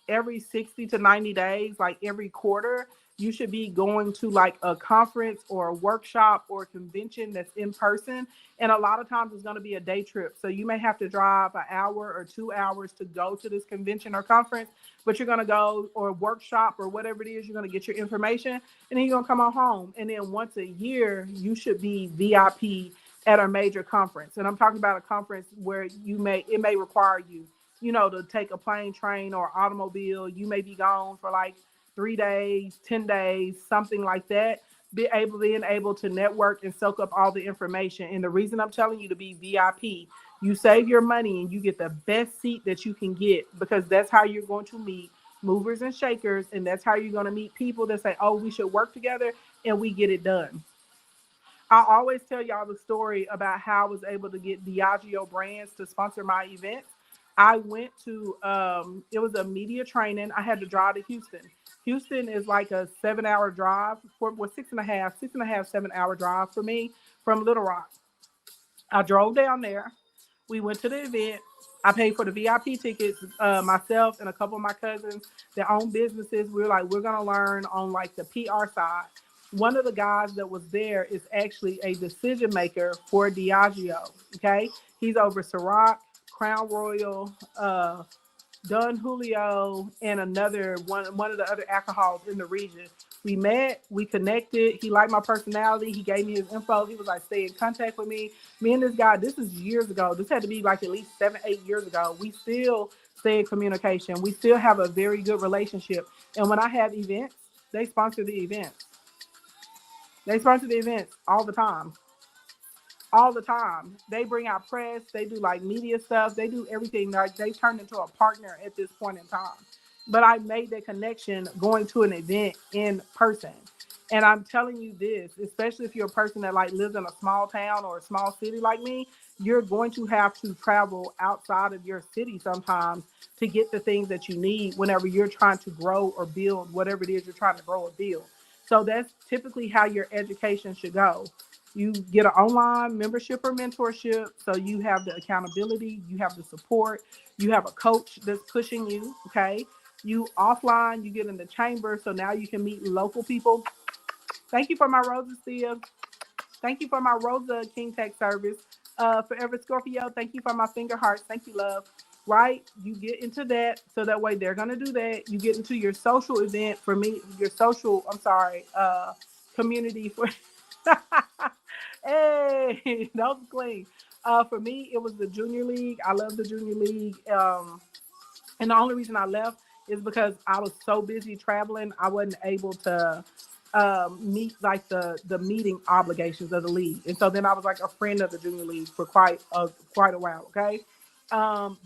every 60 to 90 days, like every quarter, you should be going to like a conference or a workshop or a convention that's in person. And a lot of times it's going to be a day trip. So you may have to drive an hour or 2 hours to go to this convention or conference, but you're going to go, or workshop or whatever it is, you're going to get your information, and then you're going to come on home. And then once a year, you should be VIP at a major conference. And I'm talking about a conference where it may require you, to take a plane, train, or automobile. You may be gone for like 3 days, 10 days, something like that. Being able to network and soak up all the information. And the reason I'm telling you to be VIP, you save your money and you get the best seat that you can get, because that's how you're going to meet movers and shakers. And that's how you're going to meet people that say, oh, we should work together, and we get it done. I always tell y'all the story about how I was able to get Diageo Brands to sponsor my events. I went to it was a media training. I had to drive to Houston. Houston is like a 7 hour drive, well, 6.5, 7 hour drive for me from Little Rock. I drove down there. We went to the event. I paid for the VIP tickets. Myself and a couple of my cousins that own businesses. We were like, we're gonna learn on like the PR side. One of the guys that was there is actually a decision maker for Diageo. Okay, he's over Ciroc, Crown Royal, Don Julio, and another one of the other alcohols in the region. We met, we connected. He liked my personality. He gave me his info. He was like, stay in contact with me. Me and this guy, this is years ago. This had to be like at least 7, 8 years ago. We still stay in communication. We still have a very good relationship. And when I have events, they sponsor the events. They sponsor the events all the time. All the time. They bring out press, they do like media stuff, they do everything. Like, they turned into a partner at this point in time. But I made that connection going to an event in person. And I'm telling you this, especially if you're a person that like lives in a small town or a small city like me, you're going to have to travel outside of your city sometimes to get the things that you need whenever you're trying to grow or build whatever it is you're trying to grow or build. So that's typically how your education should go. You get an online membership or mentorship, so you have the accountability, you have the support, you have a coach that's pushing you. Okay, you offline, you get in the chamber, so now you can meet local people. Thank you for my roses, Thea. Thank you for my Rosa King Tech service. Forever Scorpio, thank you for my finger hearts. Thank you, love. Right? You get into that, so that way they're gonna do that. You get into your social event, for me, your social, I'm sorry, community for hey, that was clean. For me, it was the junior league. I love the junior league. And the only reason I left is because I was so busy traveling, I wasn't able to meet like the meeting obligations of the league. And so then I was like a friend of the junior league for quite a while. Okay.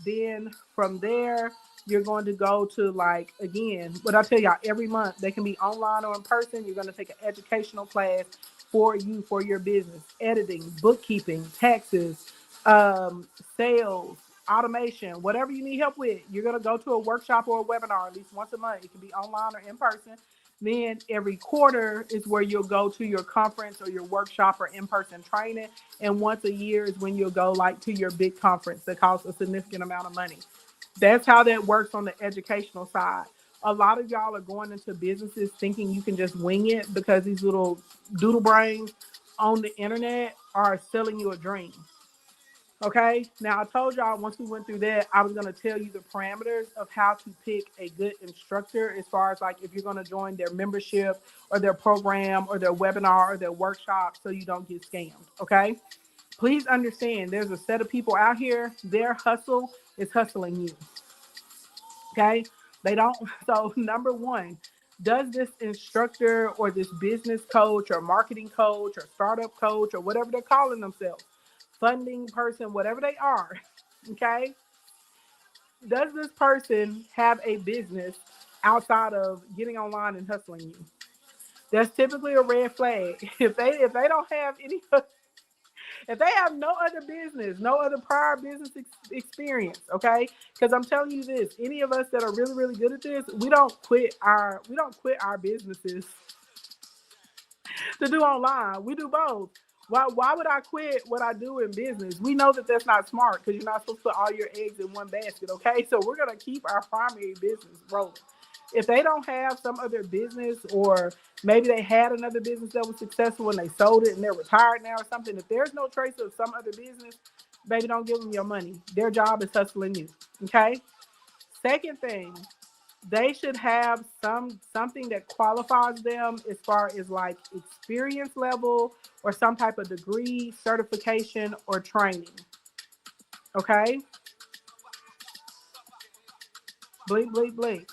Then from there, you're going to go to like again, what I tell y'all every month, they can be online or in person. You're going to take an educational class for you for your business, editing, bookkeeping, taxes, um, sales, automation, whatever you need help with. You're going to go to a workshop or a webinar at least once a month. It can be online or in person. Then every quarter is where you'll go to your conference or your workshop or in-person training. And once a year is when you'll go like to your big conference that costs a significant amount of money. That's how that works on the educational side. A lot of y'all are going into businesses thinking you can just wing it because these little doodle brains on the internet are selling you a dream. Okay, now I told y'all once we went through that, I was going to tell you the parameters of how to pick a good instructor as far as like if you're going to join their membership or their program or their webinar or their workshop so you don't get scammed. Okay, please understand there's a set of people out here, their hustle is hustling you. Okay, they don't. So, number one, does this instructor or this business coach or marketing coach or startup coach or whatever they're calling themselves, funding person, whatever they are, okay, does this person have a business outside of getting online and hustling you? That's typically a red flag. If they don't have any, if they have no other business, no other prior business experience, okay? Because I'm telling you this, any of us that are really, really good at this, we don't quit our businesses to do online. We do both. Why would I quit what I do in business? We know that that's not smart because you're not supposed to put all your eggs in one basket, okay? So we're going to keep our primary business rolling. If they don't have some other business, or maybe they had another business that was successful and they sold it and they're retired now or something, if there's no trace of some other business, baby, don't give them your money. Their job is hustling you, okay? Second thing, they should have something that qualifies them as far as like experience level or some type of degree, certification, or training. Okay? Blink, blink, blink.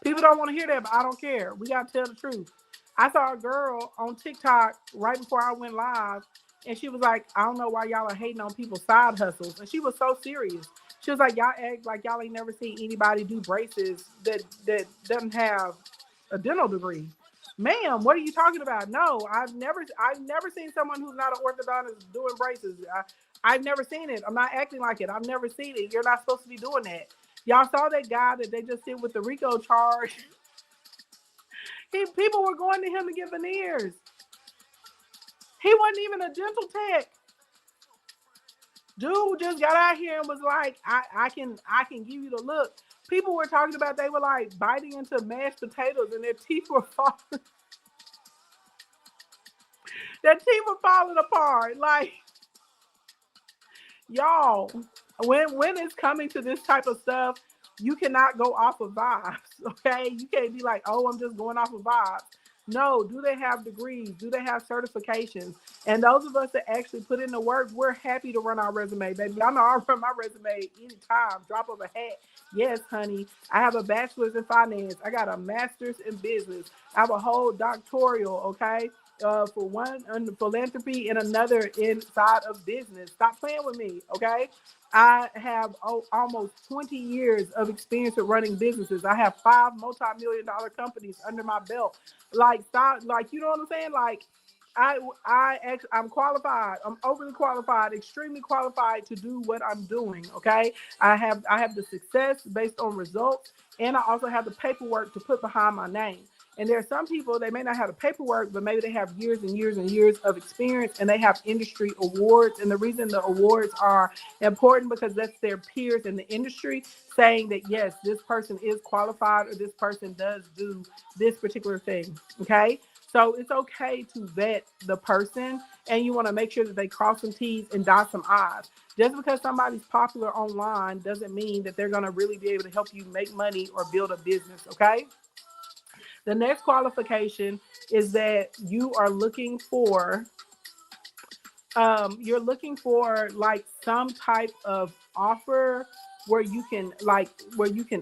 People don't want to hear that, but I don't care. We gotta tell the truth. I saw a girl on TikTok right before I went live, and she was like, I don't know why y'all are hating on people's side hustles. And she was so serious. She was like, y'all act like y'all ain't never seen anybody do braces that doesn't have a dental degree. Ma'am, what are you talking about? No, I've never seen someone who's not an orthodontist doing braces. I've never seen it. I'm not acting like it. I've never seen it. You're not supposed to be doing that. Y'all saw that guy that they just did with the RICO charge. People were going to him to get veneers. He wasn't even a dental tech. Dude just got out here and was like, I can give you the look. People were talking about they were like biting into mashed potatoes and their teeth were falling. Their teeth were falling apart. Like, y'all, when it's coming to this type of stuff, you cannot go off of vibes. Okay, you can't be like, oh, I'm just going off of vibes. No, do they have degrees? Do they have certifications? And those of us that actually put in the work, we're happy to run our resume, baby. I know I run my resume anytime, drop of a hat. Yes, honey. I have a bachelor's in finance. I got a master's in business. I have a whole doctoral, okay? For one in philanthropy and another inside of business. Stop playing with me, okay? I have almost 20 years of experience with running businesses. I have 5 multi-million-dollar companies under my belt. Like, stop, like, you know what I'm saying? Like, I'm qualified. I'm overly qualified, extremely qualified to do what I'm doing. Okay, I have the success based on results, and I also have the paperwork to put behind my name. And there are some people, they may not have the paperwork, but maybe they have years and years and years of experience, and they have industry awards. And the reason the awards are important because that's their peers in the industry saying that yes, this person is qualified or this person does do this particular thing. Okay. So it's okay to vet the person, and you want to make sure that they cross some T's and dot some I's. Just because somebody's popular online doesn't mean that they're going to really be able to help you make money or build a business, okay? The next qualification is that you're looking for like some type of offer where you can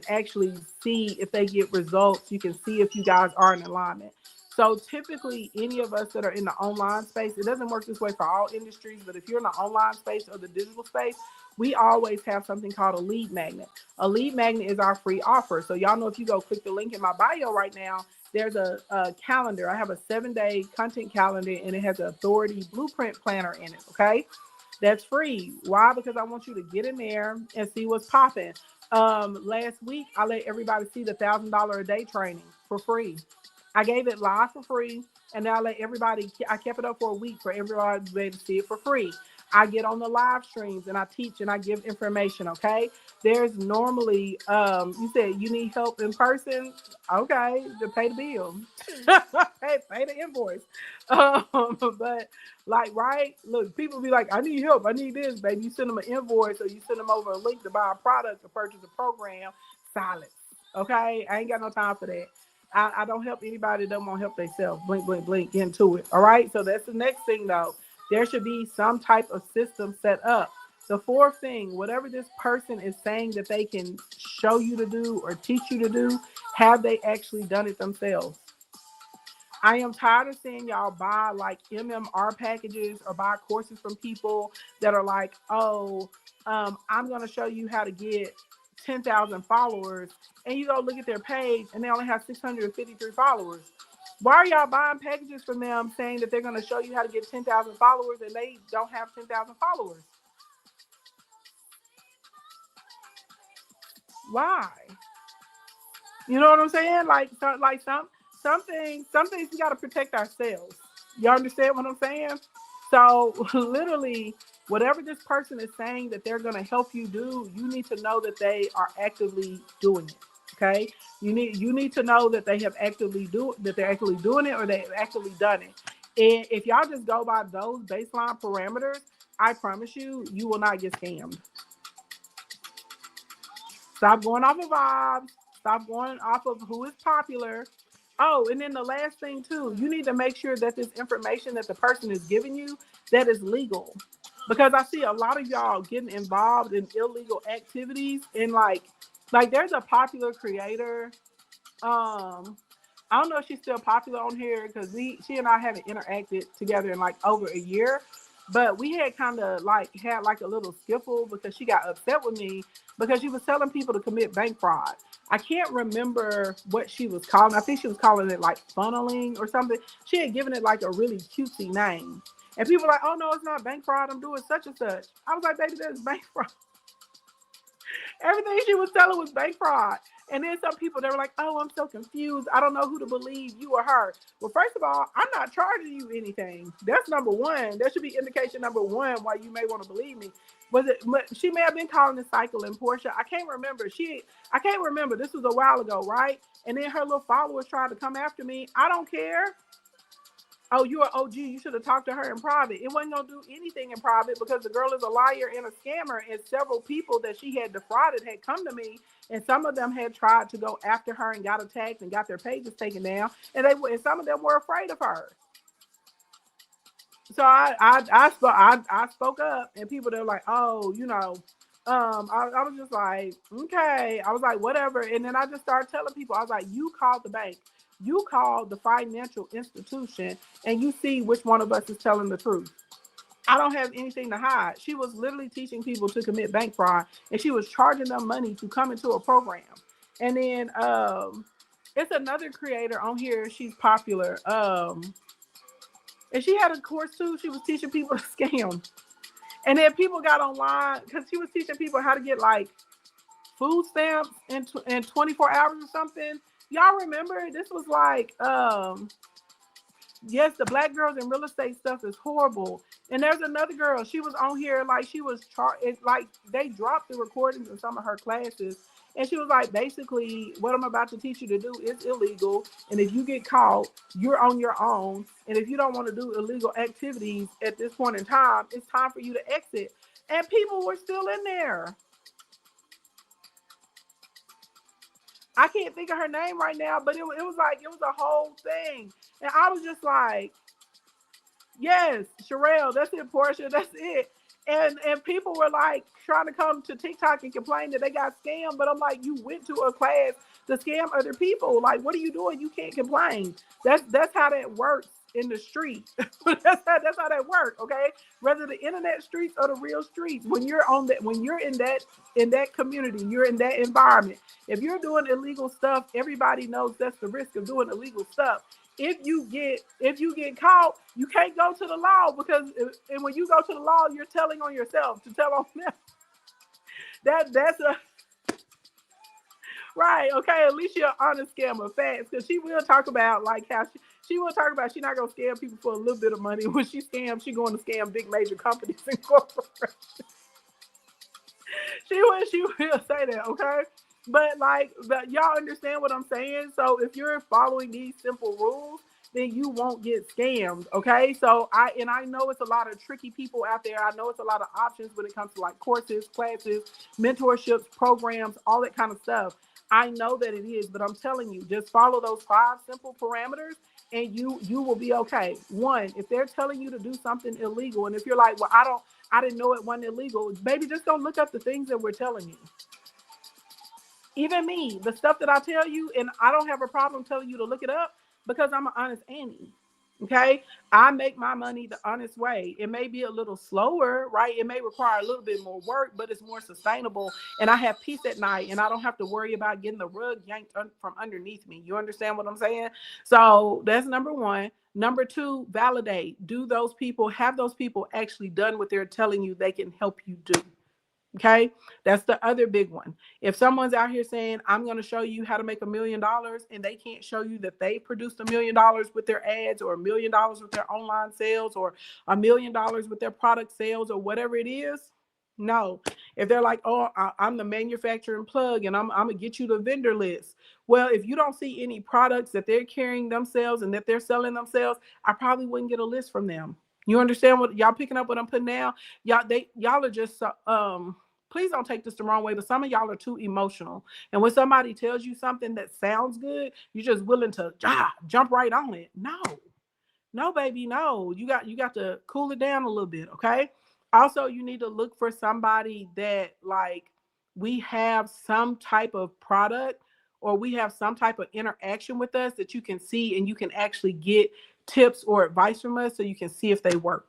actually see if they get results. You can see if you guys are in alignment. So typically, any of us that are in the online space, it doesn't work this way for all industries, but if you're in the online space or the digital space, we always have something called a lead magnet. A lead magnet is our free offer. So y'all know if you go click the link in my bio right now, there's a calendar. I have a 7-day content calendar and it has an authority blueprint planner in it. Okay. That's free. Why? Because I want you to get in there and see what's popping. Last week I let everybody see the $1,000 a day training for free. I gave it live for free, and then I let everybody. I kept it up for a week for everybody to be able to see it for free. I get on the live streams and I teach and I give information. Okay, there's normally you said you need help in person. Okay, to pay the bill, pay the invoice. But like, right? Look, people be like, I need help. I need this, baby. You send them an invoice or you send them over a link to buy a product or purchase a program. Silence. Okay, I ain't got no time for that. I don't help anybody that don't want to help themselves. Blink, blink, blink into it. All right. So that's the next thing, though. There should be some type of system set up. The fourth thing, whatever this person is saying that they can show you to do or teach you to do, have they actually done it themselves? I am tired of seeing y'all buy like MMR packages or buy courses from people that are like, oh, I'm going to show you how to get 10,000 followers. And you go look at their page and they only have 653 followers. Why are y'all buying packages from them saying that they're going to show you how to get 10,000 followers and they don't have 10,000 followers? Why? You know what I'm saying? Like some things we got to protect ourselves. You understand what I'm saying? So literally, whatever this person is saying that they're going to help you do, you need to know that they are actively doing it. Okay, you need to know that they have actively do that they're actually doing it or they've actually done it. And if y'all just go by those baseline parameters, I promise you, you will not get scammed. Stop going off of vibes. Stop going off of who is popular. Oh, and then the last thing too, you need to make sure that this information that the person is giving you, that is legal. Because I see a lot of y'all getting involved in illegal activities and like there's a popular creator. I don't know if she's still popular on here because she and I haven't interacted together in like over a year. But we had kind of like had like a little skiffle because she got upset with me because she was telling people to commit bank fraud. I can't remember what she was calling. I think she was calling it like funneling or something. She had given it like a really cutesy name. And people were like, oh no, it's not bank fraud. I'm doing such and such. I was like, baby, that's bank fraud. Everything she was telling was bank fraud. And then some people, they were like, oh, I'm so confused. I don't know who to believe, you or her. Well, first of all, I'm not charging you anything. That's number one. That should be indication number one why you may want to believe me. She may have been calling the cycle in Portia. I can't remember. I can't remember. This was a while ago, right? And then her little followers tried to come after me. I don't care. Oh, you're an OG. You should have talked to her in private. It wasn't going to do anything in private because the girl is a liar and a scammer. And several people that she had defrauded had come to me. And some of them had tried to go after her and got attacked and got their pages taken down. And some of them were afraid of her. So I spoke up and people, they were like, oh, I was just like, okay. I was like, whatever. And then I just started telling people, I was like, you called the bank. You call the financial institution and you see which one of us is telling the truth. I don't have anything to hide. She was literally teaching people to commit bank fraud and she was charging them money to come into a program. And then it's another creator on here. She's popular. And she had a course too. She was teaching people to scam. And then people got online because she was teaching people how to get like food stamps in 24 hours or something. Y'all remember this was like, yes, the black girls in real estate stuff is horrible. And there's another girl, she was on here like she was like they dropped the recordings in some of her classes. And she was like, basically, what I'm about to teach you to do is illegal. And if you get caught, you're on your own. And if you don't want to do illegal activities at this point in time, it's time for you to exit. And people were still in there. I can't think of her name right now, but it was a whole thing. And I was just like, yes, Sherelle, that's it, Portia, that's it. And people were like trying to come to TikTok and complain that they got scammed. But I'm like, you went to a class to scam other people. Like, what are you doing? You can't complain. That's how that works in the street. That's how that works. Okay, whether the internet streets or the real streets, when you're on that, when you're in that community, you're in that environment. If you're doing illegal stuff, everybody knows that's the risk of doing illegal stuff. If you get caught, you can't go to the law, because and when you go to the law, you're telling on yourself to tell on them. That's a right. Okay, at least you're an honest scammer. Facts, because she will talk about like how she will talk about she's not gonna scam people for a little bit of money. When she scams, she going to scam big major companies and corporations. She will say that, okay? But y'all understand what I'm saying? So if you're following these simple rules, then you won't get scammed, okay? So I know it's a lot of tricky people out there. I know it's a lot of options when it comes to like courses, classes, mentorships, programs, all that kind of stuff. I know that it is, but I'm telling you, just follow those 5 simple parameters and you will be okay. One, if they're telling you to do something illegal, and if you're like, well, I didn't know it wasn't illegal, maybe just don't look up the things that we're telling you. Even me, the stuff that I tell you, and I don't have a problem telling you to look it up, because I'm an honest Annie. Okay, I make my money the honest way. It may be a little slower, right? It may require a little bit more work, but it's more sustainable. And I have peace at night, and I don't have to worry about getting the rug yanked from underneath me. You understand what I'm saying? So that's number one. Number two, validate. Have those people actually done what they're telling you they can help you do? Okay, that's the other big one. If someone's out here saying, I'm going to show you how to make $1 million, and they can't show you that they produced $1 million with their ads, or $1 million with their online sales, or $1 million with their product sales, or whatever it is, no. If they're like, oh, I'm the manufacturing plug, and I'm going to get you the vendor list. Well, if you don't see any products that they're carrying themselves and that they're selling themselves, I probably wouldn't get a list from them. You understand what y'all picking up what I'm putting down? Y'all are just please don't take this the wrong way, but some of y'all are too emotional. And when somebody tells you something that sounds good, you're just willing to jump right on it. No, baby, no. You got to cool it down a little bit, okay? Also, you need to look for somebody that like we have some type of product, or we have some type of interaction with us that you can see and you can actually get tips or advice from us, so you can see if they work.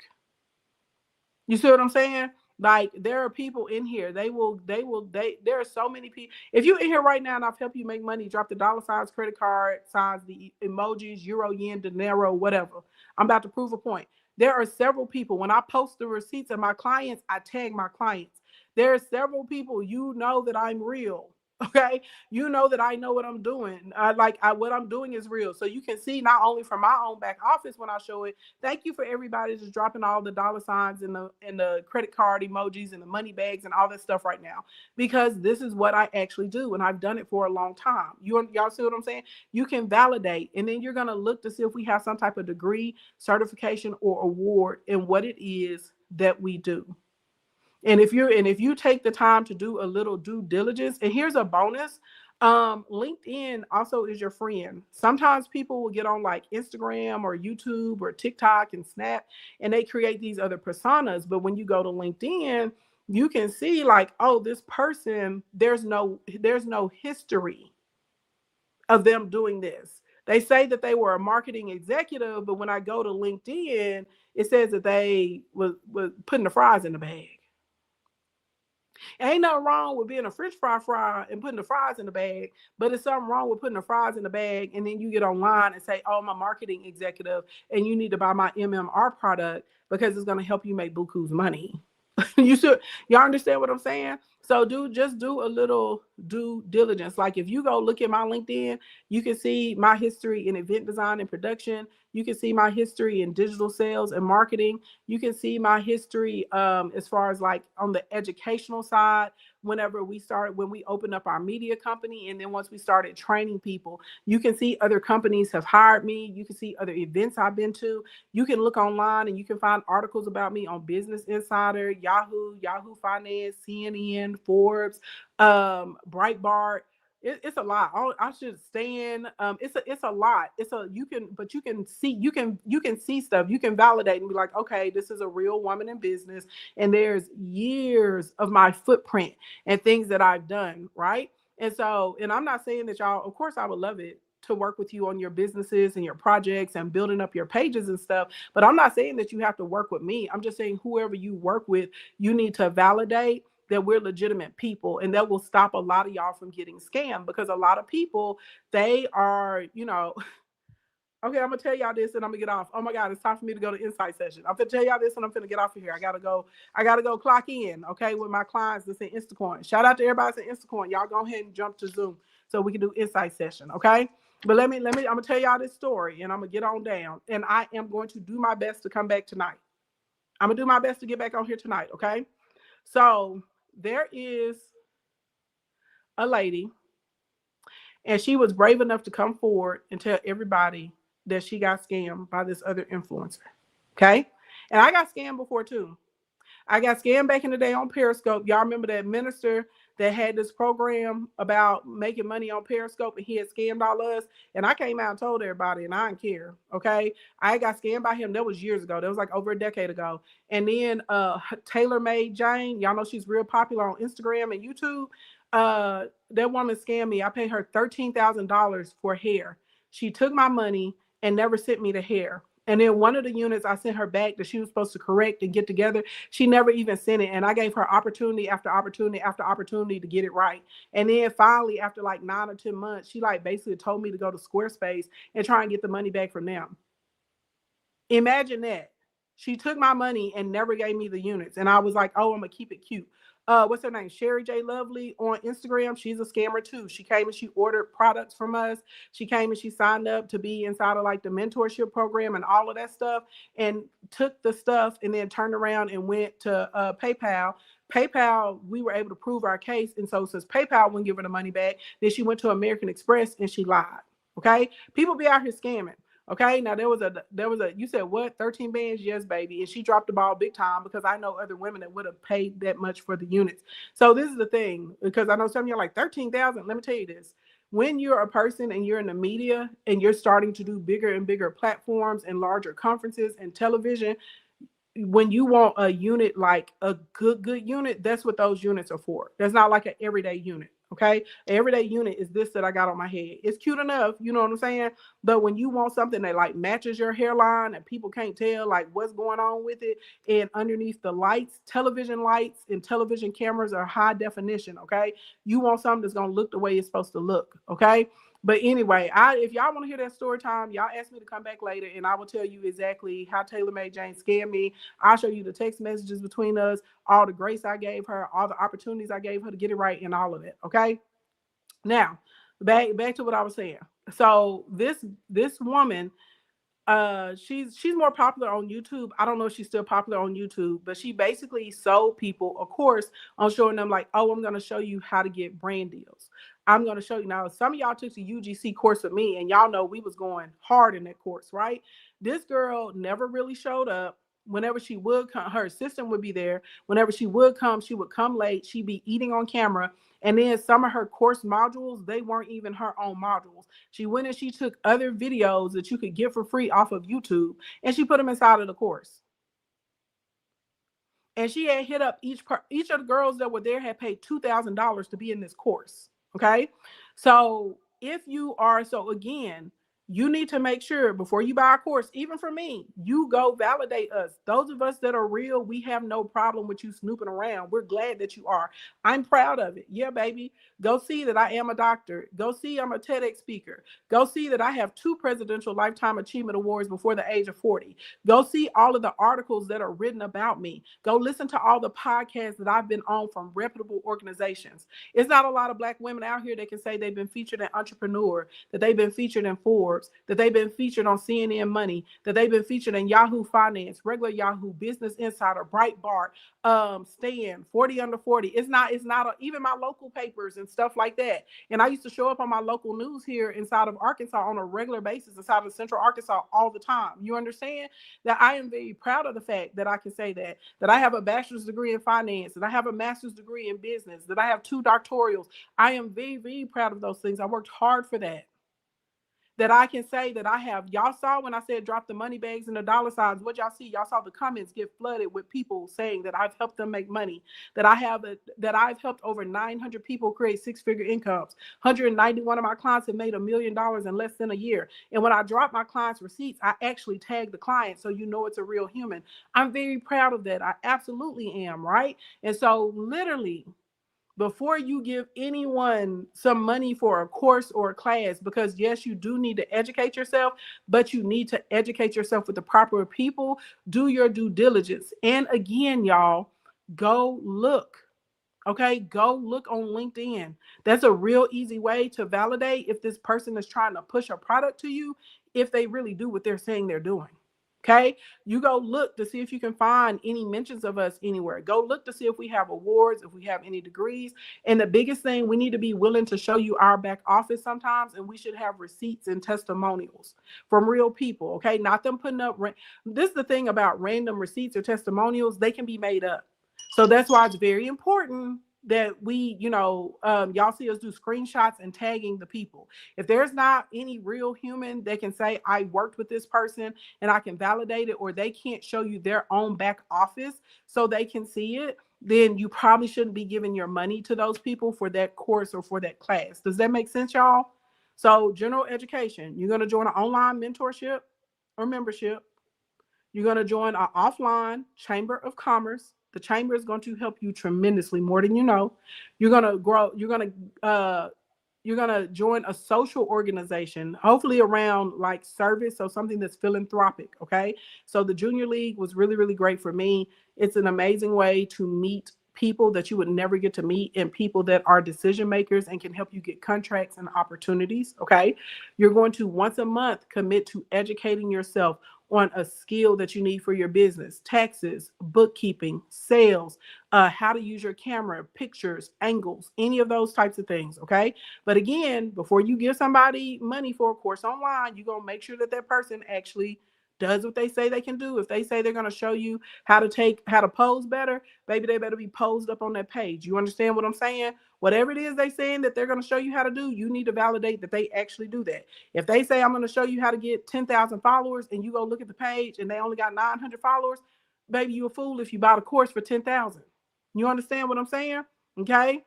You see what I'm saying? Like, there are people in here. There are so many people. If you're in here right now and I've helped you make money, drop the dollar signs, credit card signs, the emojis, euro, yen, dinero, whatever. I'm about to prove a point. There are several people. When I post the receipts of my clients, I tag my clients. There are several people, that I'm real. Okay, that I know what I'm doing. What I'm doing is real. So you can see not only from my own back office when I show it. Thank you for everybody just dropping all the dollar signs and the credit card emojis and the money bags and all that stuff right now, because this is what I actually do, and I've done it for a long time. Y'all see what I'm saying? You can validate, and then you're gonna look to see if we have some type of degree, certification, or award in what it is that we do. And if you take the time to do a little due diligence, and here's a bonus, LinkedIn also is your friend. Sometimes people will get on like Instagram or YouTube or TikTok and Snap, and they create these other personas. But when you go to LinkedIn, you can see like, oh, this person, there's no history of them doing this. They say that they were a marketing executive, but when I go to LinkedIn, it says that they was putting the fries in the bag. Ain't nothing wrong with being a French fry and putting the fries in the bag, but it's something wrong with putting the fries in the bag and then you get online and say, oh, I'm a marketing executive and you need to buy my MMR product because it's going to help you make buku's money. Y'all understand what I'm saying? So just do a little due diligence. Like, if you go look at my LinkedIn, you can see my history in event design and production. You can see my history in digital sales and marketing. You can see my history as far as like on the educational side, when we opened up our media company. And then once we started training people, you can see other companies have hired me. You can see other events I've been to. You can look online and you can find articles about me on Business Insider, Yahoo Finance, CNN, Forbes, Breitbart. It's a lot. I should stand. It's a lot. You can see stuff. You can validate and be like, okay, this is a real woman in business, and there's years of my footprint and things that I've done, right? And so, and I'm not saying that y'all, of course, I would love it to work with you on your businesses and your projects and building up your pages and stuff. But I'm not saying that you have to work with me. I'm just saying whoever you work with, you need to validate that we're legitimate people, and that will stop a lot of y'all from getting scammed, because a lot of people, they are, okay, I'm gonna tell y'all this and I'm gonna get off. Oh my God, it's time for me to go to insight session. I'm gonna tell y'all this and I'm gonna get off of here. I gotta go clock in, okay, with my clients that's in Instacoin. Shout out to everybody that's in Instacoin. Y'all go ahead and jump to Zoom so we can do insight session, okay? But let me, I'm gonna tell y'all this story and I'm gonna get on down. And I am going to do my best to come back tonight. I'm gonna do my best to get back on here tonight, okay? So there is a lady, and she was brave enough to come forward and tell everybody that she got scammed by this other influencer. Okay. And I got scammed before too. I got scammed back in the day on Periscope. Y'all remember that minister that had this program about making money on Periscope, and he had scammed all us? And I came out and told everybody, and I didn't care. Okay. I got scammed by him. That was years ago. That was like over a decade ago. And then Taylor Made Jane, y'all know she's real popular on Instagram and YouTube. That woman scammed me. I paid her $13,000 for hair. She took my money and never sent me the hair. And then one of the units I sent her back that she was supposed to correct and get together, she never even sent it. And I gave her opportunity after opportunity after opportunity to get it right. And then finally, after like 9 or 10 months, she like basically told me to go to Squarespace and try and get the money back from them. Imagine that. She took my money and never gave me the units. And I was like, oh, I'm going to keep it cute. What's her name? Sherry J. Lovely on Instagram. She's a scammer too. She came and she ordered products from us. She came and she signed up to be inside of like the mentorship program and all of that stuff, and took the stuff and then turned around and went to PayPal. PayPal, we were able to prove our case. And so since PayPal wouldn't give her the money back, then she went to American Express and she lied. Okay. People be out here scamming. Okay, now there was a, you said what, 13 bands? Yes, baby. And she dropped the ball big time, because I know other women that would have paid that much for the units. So this is the thing, because I know some of you are like 13,000. Let me tell you this. When you're a person and you're in the media and you're starting to do bigger and bigger platforms and larger conferences and television, when you want a unit, like a good unit, that's what those units are for. That's not like an everyday unit. Okay. An everyday unit is this that I got on my head. It's cute enough, you know what I'm saying? But when you want something that like matches your hairline and people can't tell like what's going on with it, and underneath the lights, television lights and television cameras are high definition. Okay. You want something that's going to look the way it's supposed to look. Okay. But anyway, if y'all want to hear that story time, y'all ask me to come back later and I will tell you exactly how Taylor Made Jane scammed me. I'll show you the text messages between us, all the grace I gave her, all the opportunities I gave her to get it right, and all of it. Okay. Now, back to what I was saying. So this woman, she's more popular on YouTube. I don't know if she's still popular on YouTube, but she basically sold people a course on showing them like, oh, I'm going to show you how to get brand deals. I'm going to show you. Now, some of y'all took the UGC course with me, and y'all know we was going hard in that course, right? This girl never really showed up. Whenever she would come, her assistant would be there. Whenever she would come late. She'd be eating on camera. And then some of her course modules, they weren't even her own modules. She went and she took other videos that you could get for free off of YouTube, and she put them inside of the course. And she had hit up each of the girls that were there had paid $2,000 to be in this course. Okay. So if you are, so again, you need to make sure before you buy a course, even for me, you go validate us. Those of us that are real, we have no problem with you snooping around. We're glad that you are. I'm proud of it. Yeah, baby. Go see that I am a doctor. Go see I'm a TEDx speaker. Go see that I have 2 Presidential Lifetime Achievement Awards before the age of 40. Go see all of the articles that are written about me. Go listen to all the podcasts that I've been on from reputable organizations. It's not a lot of Black women out here that can say they've been featured in Entrepreneur, that they've been featured in Forbes, that they've been featured on CNN Money, that they've been featured in Yahoo Finance, regular Yahoo, Business Insider, Breitbart, Stan, 40 Under 40. It's not even my local papers and stuff like that. And I used to show up on my local news here inside of Arkansas on a regular basis, inside of Central Arkansas all the time. You understand that I am very proud of the fact that I can say that I have a bachelor's degree in finance, that I have a master's degree in business, that I have 2 doctorals. I am very, very proud of those things. I worked hard for that. that I can say that I have. Y'all saw when I said drop the money bags and the dollar signs. What y'all see? Y'all saw the comments get flooded with people saying that I've helped them make money, that that I've helped over 900 people create six-figure incomes. 191 of my clients have made $1 million in less than a year. And when I drop my clients' receipts, I actually tag the client so you know it's a real human. I'm very proud of that. I absolutely am, right? And so literally, before you give anyone some money for a course or a class, because yes, you do need to educate yourself, but you need to educate yourself with the proper people, do your due diligence. And again, y'all, go look. Okay, go look on LinkedIn. That's a real easy way to validate if this person is trying to push a product to you, if they really do what they're saying they're doing. Okay, you go look to see if you can find any mentions of us anywhere. Go look to see if we have awards, if we have any degrees. And the biggest thing, we need to be willing to show you our back office sometimes, and we should have receipts and testimonials from real people. Okay, not them putting up. This is the thing about random receipts or testimonials, they can be made up. So that's why it's very important that we, y'all see us do screenshots and tagging the people. If there's not any real human that can say, I worked with this person and I can validate it, or they can't show you their own back office so they can see it, then you probably shouldn't be giving your money to those people for that course or for that class. Does that make sense, y'all? So general education, you're going to join an online mentorship or membership. You're going to join an offline Chamber of Commerce. The chamber is going to help you tremendously, more than you know. You're going to grow. You're going to join a social organization, hopefully around like service, so something that's philanthropic. Okay. So the Junior League was really, really great for me. It's an amazing way to meet people that you would never get to meet, and people that are decision makers and can help you get contracts and opportunities. Okay. You're going to once a month commit to educating yourself on a skill that you need for your business: taxes, bookkeeping, sales, how to use your camera, pictures, angles, any of those types of things. Okay. But again, before you give somebody money for a course online, you're going to make sure that that person actually does what they say they can do. If they say they're going to show you how to pose better, baby, they better be posed up on that page. You understand what I'm saying? Whatever it is they saying that they're going to show you how to do, you need to validate that they actually do that. If they say, I'm going to show you how to get 10,000 followers, and you go look at the page and they only got 900 followers, baby, you a fool if you bought a course for 10,000. You understand what I'm saying? Okay.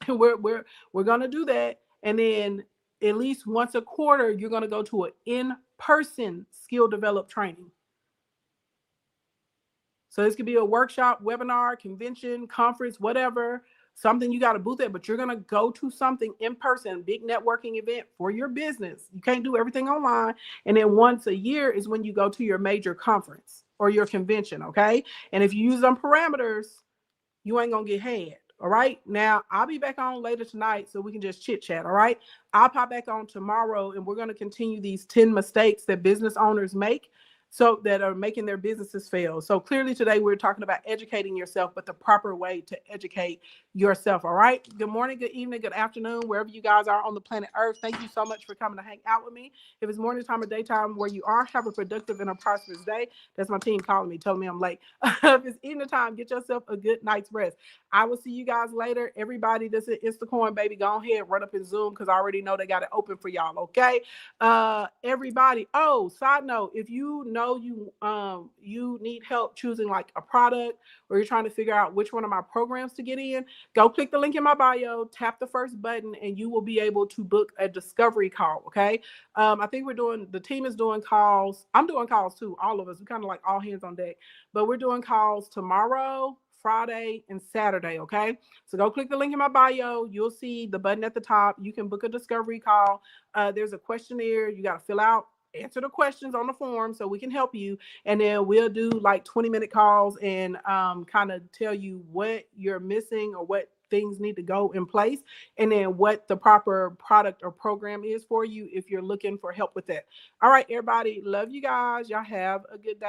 We're going to do that. And then at least once a quarter, you're going to go to an in-person skill develop training. So this could be a workshop, webinar, convention, conference, whatever, something you got a booth at, but you're going to go to something in person, big networking event for your business. You can't do everything online. And then once a year is when you go to your major conference or your convention. Okay. And if you use them parameters, you ain't going to get had. All right. Now I'll be back on later tonight so we can just chit chat. All right. I'll pop back on tomorrow, and we're going to continue these 10 mistakes that business owners make, so that are making their businesses fail. So clearly today we're talking about educating yourself, but the proper way to educate yourself. All right. Good morning, good evening, good afternoon, wherever you guys are on the planet Earth. Thank you so much for coming to hang out with me. If it's morning time or daytime where you are, have a productive and a prosperous day. That's my team calling me, telling me I'm late. If it's evening time, get yourself a good night's rest. I will see you guys later. Everybody that's at Instacoin, baby, go ahead, run up in Zoom, because I already know they got it open for y'all. Okay. Everybody. Oh, side note, if you know you need help choosing like a product, or you're trying to figure out which one of my programs to get in, go click the link in my bio, tap the first button, and you will be able to book a discovery call. Okay. I think the team is doing calls. I'm doing calls too. All of us, we kind of like all hands on deck, but we're doing calls tomorrow, Friday, and Saturday. Okay. So go click the link in my bio. You'll see the button at the top. You can book a discovery call. There's a questionnaire you got to fill out, answer the questions on the form so we can help you. And then we'll do like 20-minute calls and kind of tell you what you're missing or what things need to go in place, and then what the proper product or program is for you if you're looking for help with that. All right, everybody. Love you guys. Y'all have a good day.